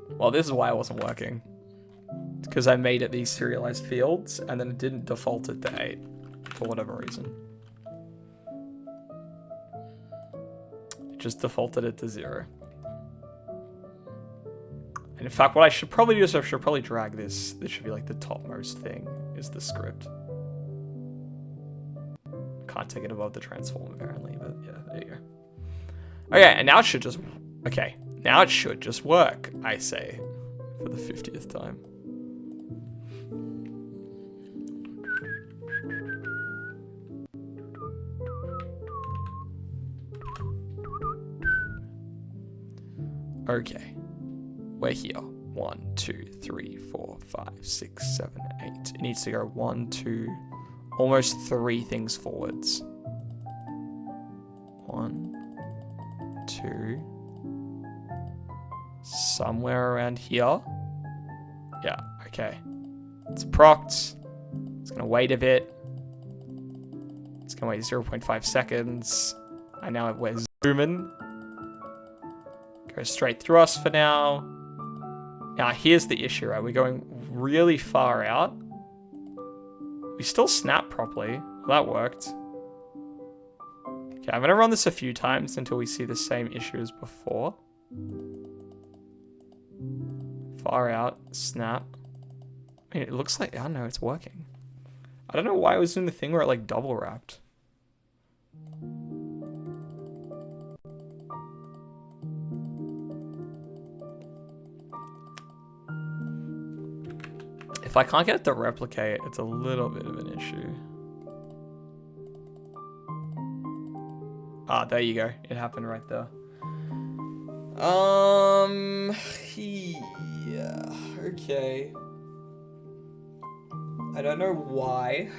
Well, this is why it wasn't working. It's because I made it these serialized fields and then it didn't default it to 8 for whatever reason. It just defaulted it to 0. And in fact, what I should probably do is I should probably drag this. This should be like the topmost thing, is the script. Can't take it above the transform apparently, but yeah, there you go. Okay, and now it should just, okay, now it should just work, I say, for the 50th time. Okay. We're here. 1, 2, 3, 4, 5, 6, 7, 8. It needs to go 1, 2, almost 3 things forwards. 1, 2, somewhere around here. Yeah, okay. It's procced. It's gonna wait a bit. It's gonna wait 0.5 seconds. And now we're zooming. Go straight through us for now. Now, here's the issue, right? We're going really far out. We still snap properly. Well, that worked. Okay, I'm going to run this a few times until we see the same issue as before. Far out, snap. I mean, it looks like, I don't know, it's working. I don't know why I was doing the thing where it like double wrapped. If I can't get it to replicate, it's a little bit of an issue. Ah, there you go. It happened right there. Yeah, okay. I don't know why.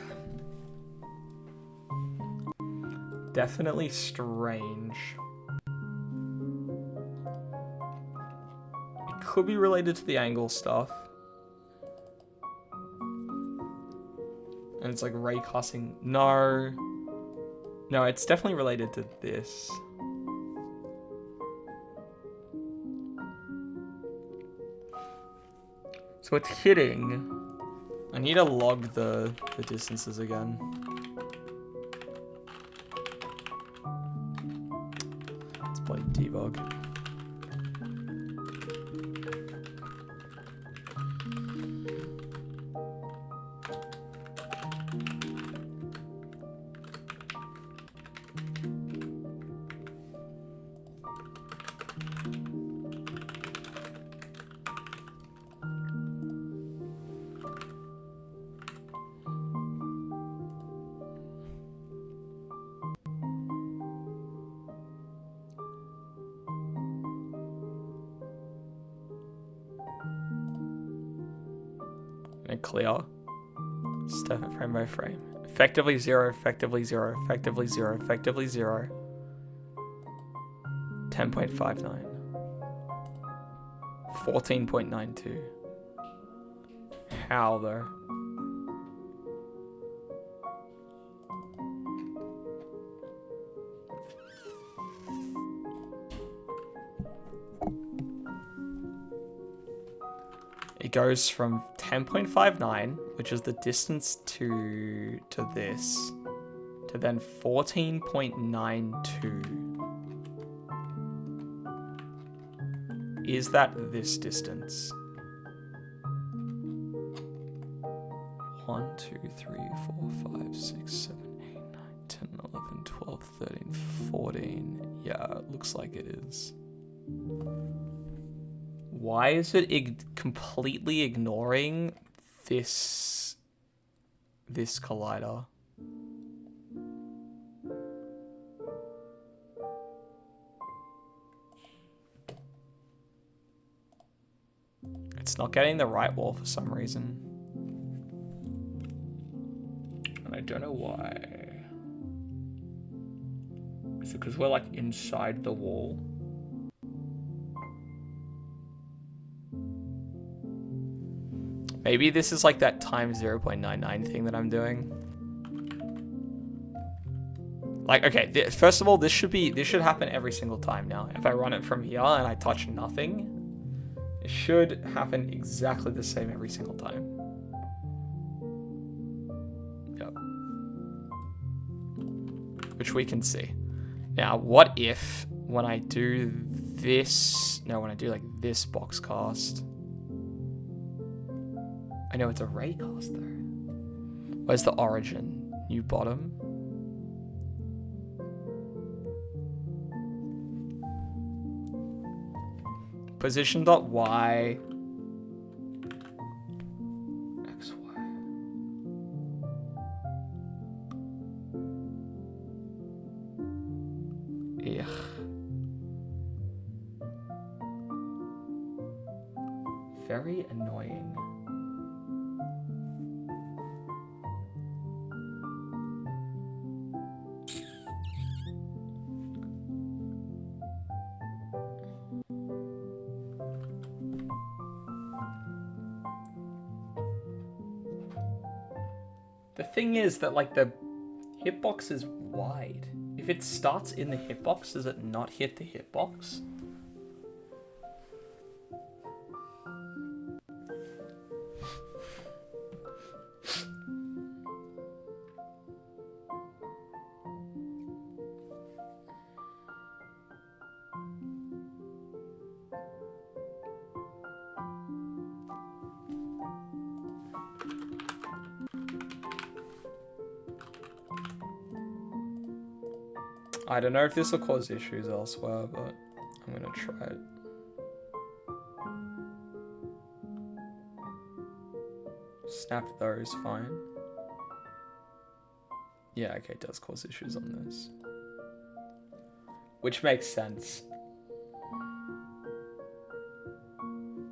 Definitely strange. It could be related to the angle stuff. And it's like raycasting. No. No, it's definitely related to this. So it's hitting. I need to log the distances again. Let's play debug. Clear. Step it frame by frame. Effectively 0, effectively 0, effectively 0, effectively 0. 10.59. 14.92. How though? It goes from 10.59, which is the distance to this, to then 14.92. Is that this distance? 1, 2, 3, 4, 5, 6, 7, 8, 9, 10. 10, 11, 12, 13, 14. Yeah, it looks like it is. Why is it completely ignoring this collider? It's not getting the right wall for some reason. And I don't know why. Is it because we're like inside the wall? Maybe this is like that times 0.99 thing that I'm doing. Like, okay, first of all, this should happen every single time now. If I run it from here and I touch nothing, it should happen exactly the same every single time. Yep. Which we can see. Now, what if when I do this, no, when I do like this box cast, I know it's a ray cast though. Where's the origin? New bottom. Position.y. XY. Ugh. Very annoying. The thing is that like the hitbox is wide. If it starts in the hitbox, does it not hit the hitbox? I don't know if this will cause issues elsewhere, but I'm gonna try it. Snapped those, fine. Yeah, okay, it does cause issues on this. Which makes sense.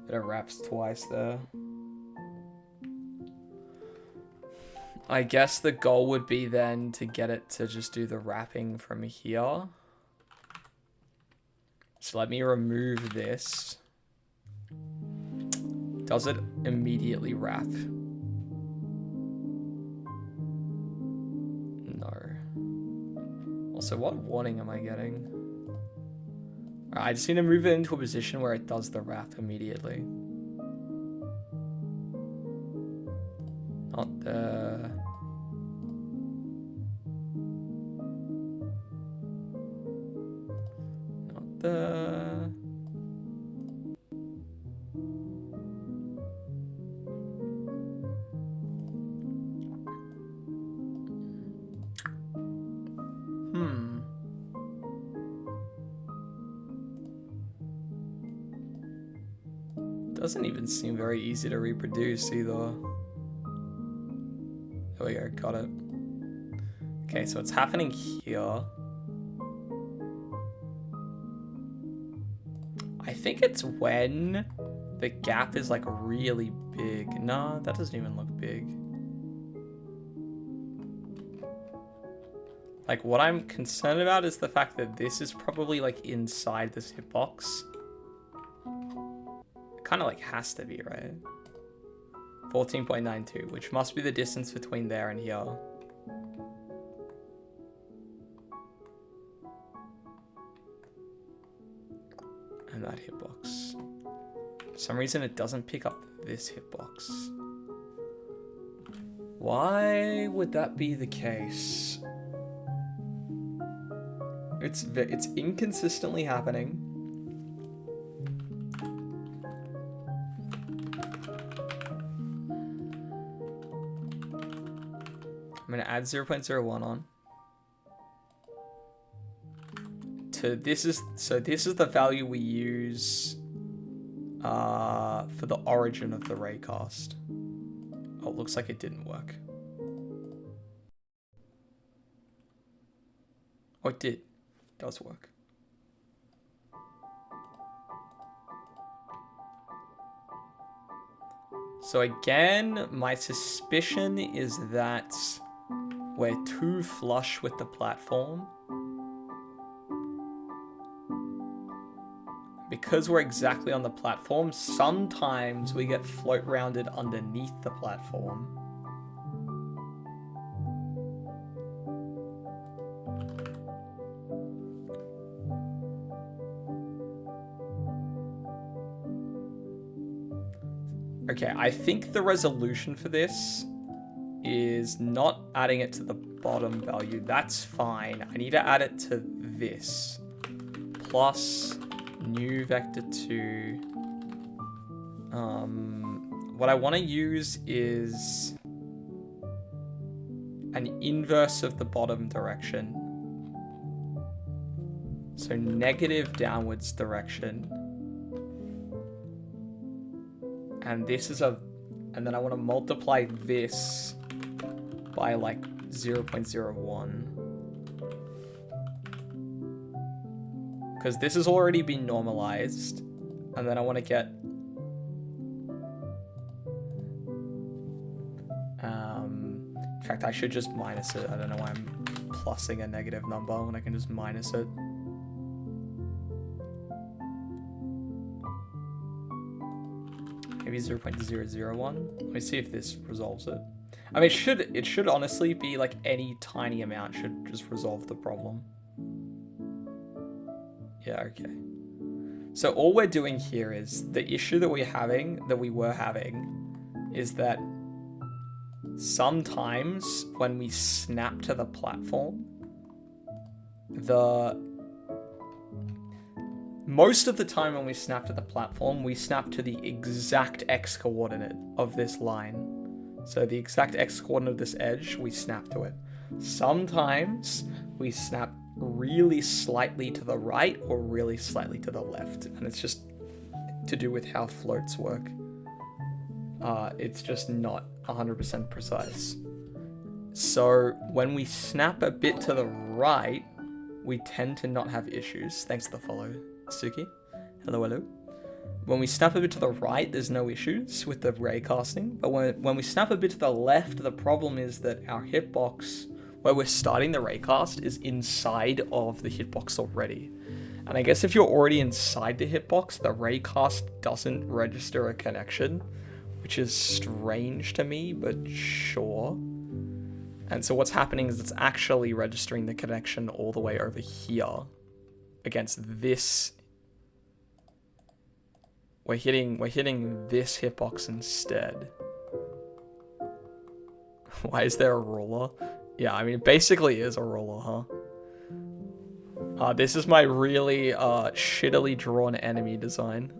That it wraps twice there. I guess the goal would be then to get it to just do the wrapping from here. So let me remove this. Does it immediately wrap? No. Also, what warning am I getting? Alright, I just need to move it into a position where it does the wrap immediately. Not there. Not there. Doesn't even seem very easy to reproduce either. There we go, got it. Okay, so it's happening here. I think it's when the gap is like really big. No, that doesn't even look big. Like what I'm concerned about is the fact that this is probably like inside this hitbox. Kind of like has to be, right? 14.92, which must be the distance between there and here. And that hitbox. For some reason it doesn't pick up this hitbox. Why would that be the case? It's inconsistently happening. I'm gonna add 0.01 on. this is the value we use for the origin of the raycast. Oh, it looks like it didn't work. Oh, it did. It does work. So again, my suspicion is that we're too flush with the platform. Because we're exactly on the platform, sometimes we get float rounded underneath the platform. Okay, I think the resolution for this is not adding it to the bottom value. That's fine. I need to add it to this. Plus new vector 2. What I want to use is an inverse of the bottom direction. So negative downwards direction. And this is and then I want to multiply this by like 0.01. Because this has already been normalized. And then I want to get in fact, I should just minus it. I don't know why I'm plussing a negative number when I can just minus it. Maybe 0.001. Let me see if this resolves it. I mean, it should honestly be like any tiny amount should just resolve the problem. Yeah, okay. So all we're doing here is the issue that we were having is that sometimes when we snap to the platform, most of the time when we snap to the platform, we snap to the exact x coordinate of this line. So the exact x coordinate of this edge, we snap to it. Sometimes we snap really slightly to the right or really slightly to the left. And it's just to do with how floats work. It's just not 100% precise. So when we snap a bit to the right, we tend to not have issues. Thanks for the follow, Suki. Hello, hello. When we snap a bit to the right, there's no issues with the ray casting. But when we snap a bit to the left, the problem is that our hitbox, where we're starting the raycast, is inside of the hitbox already. And I guess if you're already inside the hitbox, the raycast doesn't register a connection, which is strange to me, but sure. And so what's happening is it's actually registering the connection all the way over here against this. We're hitting this hitbox instead. Why is there a ruler? Yeah, I mean, it basically is a ruler, huh? This is my really shittily drawn enemy design.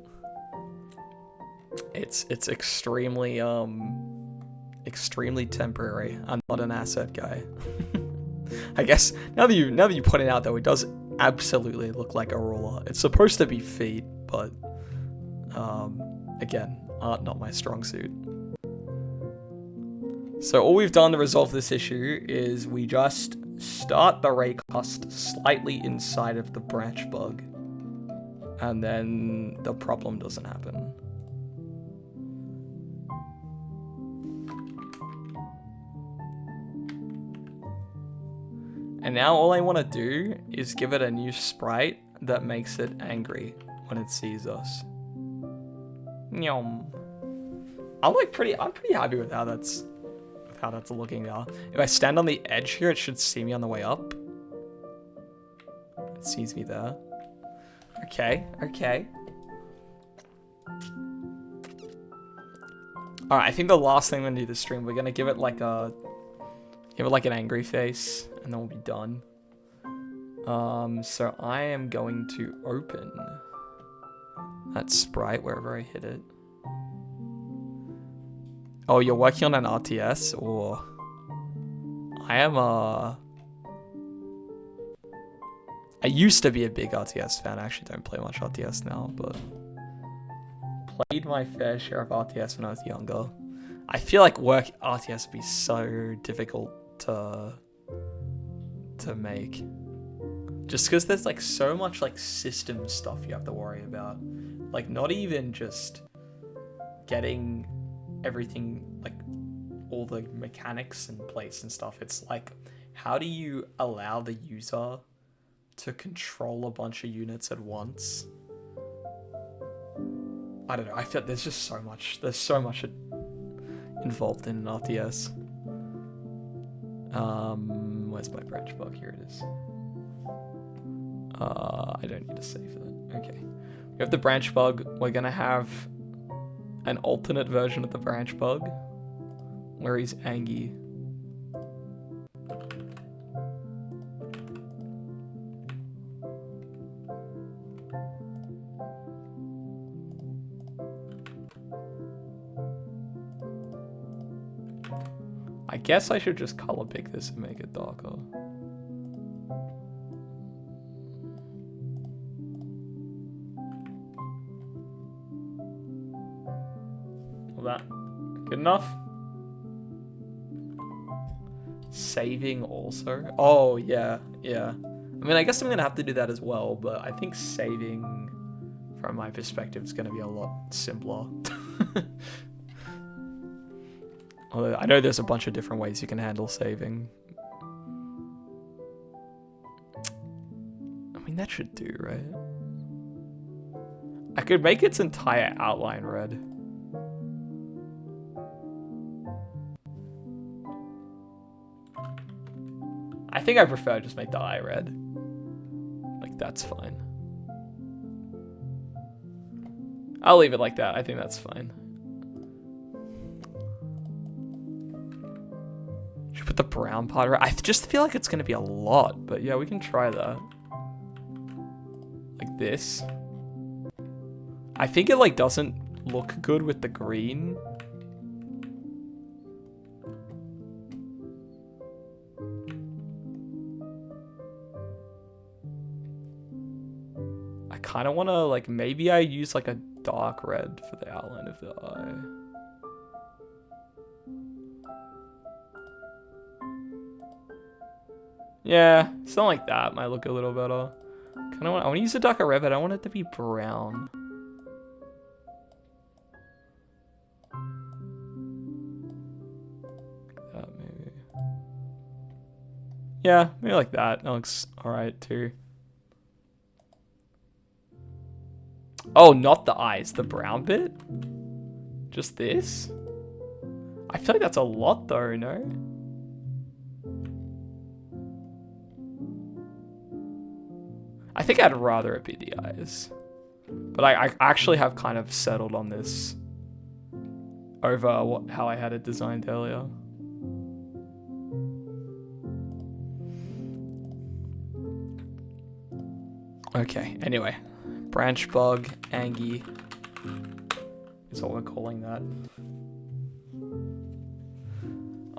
It's extremely extremely temporary. I'm not an asset guy. I guess now that you point it out, though, it does absolutely look like a ruler. It's supposed to be feet, but again, art not my strong suit. So all we've done to resolve this issue is we just start the raycast slightly inside of the branch bug, and then the problem doesn't happen. And now all I want to do is give it a new sprite that makes it angry when it sees us. Nyom. I'm pretty happy with how that's looking now. If I stand on the edge here, it should see me on the way up. It sees me there. Okay. Alright, I think the last thing we're gonna do this stream, we're gonna give it like an angry face, and then we'll be done. So I am going to open that sprite wherever I hit it. Oh, you're working on an RTS, or I am I used to be a big RTS fan. I actually don't play much RTS now, but played my fair share of RTS when I was younger. I feel like work RTS would be so difficult to make. Just because there's like so much like system stuff you have to worry about. Like not even just getting everything, like all the mechanics in place and stuff. It's like, how do you allow the user to control a bunch of units at once? I don't know. I feel there's just so much. There's so much involved in an RTS. Where's my branch bug? Here it is. I don't need to save that. Okay. We have the branch bug. We're gonna have an alternate version of the branch bug where he's Angie. I guess I should just color pick this and make it darker. Well, that good enough? Saving also? Oh, yeah. I mean, I guess I'm gonna have to do that as well, but I think saving, from my perspective, is gonna be a lot simpler. Although I know there's a bunch of different ways you can handle saving. I mean, that should do, right? I could make its entire outline red. I think I prefer just make the eye red. Like, that's fine. I'll leave it like that. I think that's fine. Should put the brown part around. I just feel like it's going to be a lot, but yeah, we can try that. Like this. I think it like doesn't look good with the green. I kind of want to like, maybe I use like a dark red for the outline of the eye. Yeah, something like that might look a little better. I want to use a darker red, but I want it to be brown. Like that, maybe. Yeah, maybe like that. That looks alright too. Oh, not the eyes, the brown bit? Just this? I feel like that's a lot though, no? I think I'd rather it be the eyes. But I actually have kind of settled on this over how I had it designed earlier. Okay, anyway. Branch bug, Angie is what we're calling that.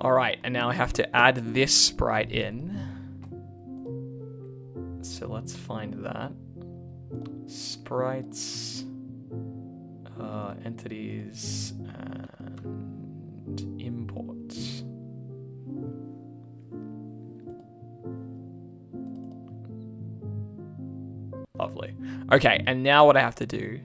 Alright, and now I have to add this sprite in. So let's find that. Sprites, entities, and imports. Lovely. Okay, and now what I have to do,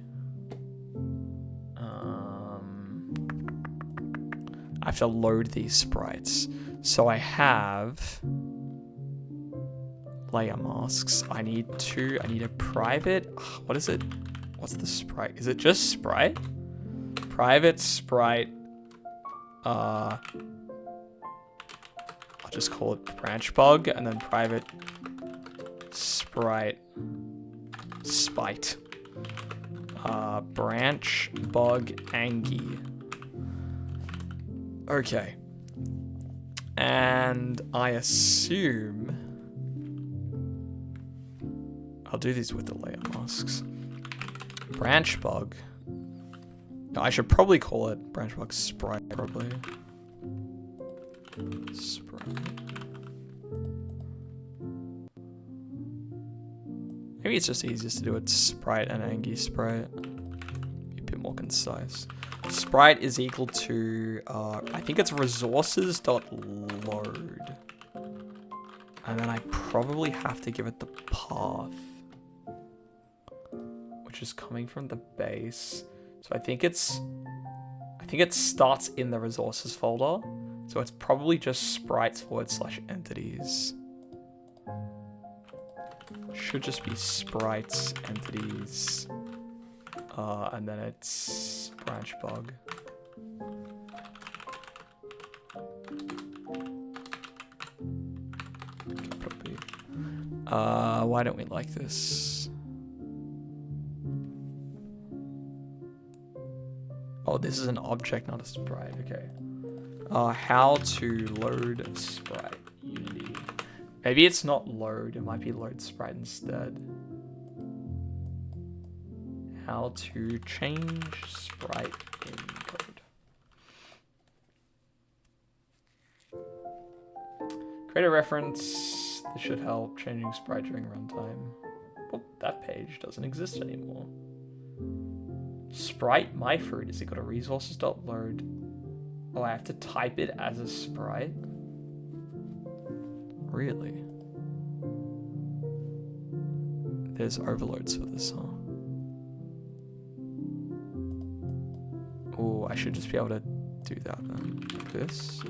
I have to load these sprites. So I have layer masks. I need a private, what is it? What's the sprite? Is it just sprite? Private sprite, I'll just call it branch bug, and then private sprite spite. Branch bug Angie. Okay. And I assume I'll do these with the layer masks. Branch bug. No, I should probably call it branch bug sprite, probably. Sprite. Maybe it's just easiest to do it sprite and Angie sprite. Be a bit more concise. Sprite is equal to, I think it's resources.load. And then I probably have to give it the path, which is coming from the base. So I think it starts in the resources folder. So it's probably just sprites/entities. Should just be sprites, entities, and then it's branchbug. Why don't we like this? Oh, this is an object, not a sprite. Okay. How to load sprite Unity. Maybe it's not load. It might be load sprite instead. How to change sprite in code. Create a reference. This should help changing sprite during runtime. Well, that page doesn't exist anymore. Sprite myfruit is equal to resources.load. Oh, I have to type it as a sprite? Really? There's overloads for this, huh? Oh, I should just be able to do that then. Like this.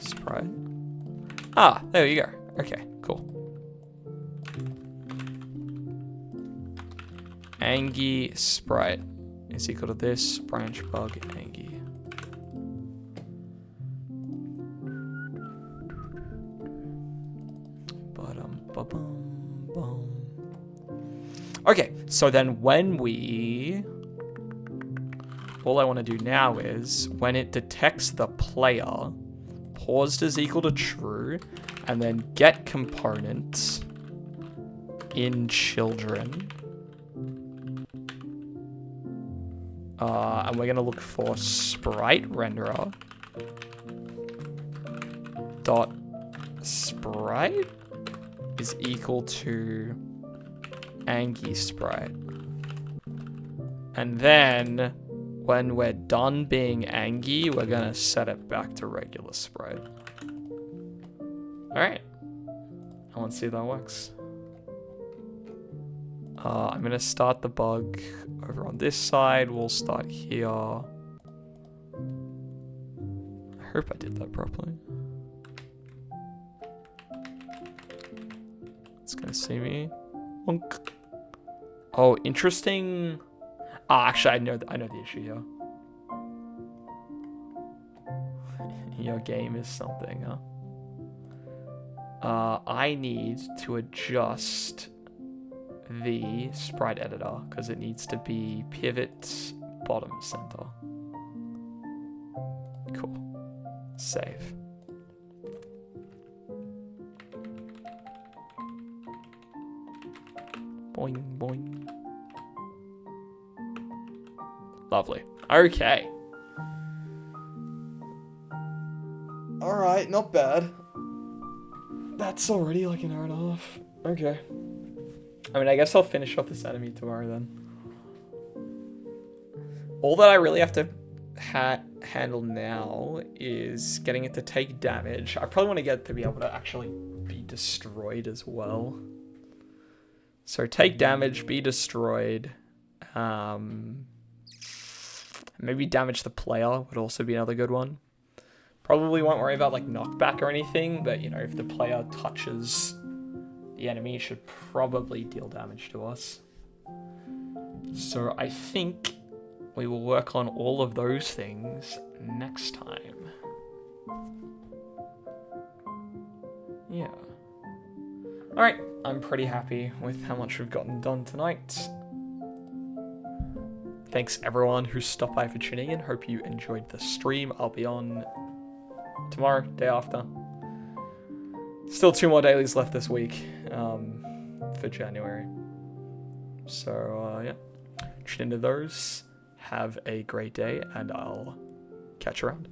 Sprite. Ah, there you go. Okay, cool. Angie sprite is equal to this branchbug Angie. Okay, so then when all I want to do now is when it detects the player, paused is equal to true, and then get component in children. And we're going to look for sprite renderer dot sprite is equal to Angie sprite. And then when we're done being Angie, we're going to set it back to regular sprite. Alright. I want to see if that works. I'm going to start the bug over on this side. We'll start here. I hope I did that properly. It's going to see me. Bonk. Oh, interesting. Actually, I know the issue here. Your game is something, huh? I need to adjust the sprite editor because it needs to be pivot bottom center. Cool. Save. Boing, boing. Lovely. Okay. Alright, not bad. That's already like an hour and a half. Okay. I mean, I guess I'll finish off this enemy tomorrow then. All that I really have to handle now is getting it to take damage. I probably want to get it to be able to actually be destroyed as well. So take damage, be destroyed. Maybe damage the player would also be another good one. Probably won't worry about like knockback or anything, but you know, if the player touches the enemy, it should probably deal damage to us. So I think we will work on all of those things next time. Yeah. Alright, I'm pretty happy with how much we've gotten done tonight. Thanks everyone who stopped by for tuning in. Hope you enjoyed the stream. I'll be on tomorrow, day after. Still 2 more dailies left this week for January. So, yeah. Tune into those. Have a great day, and I'll catch you around.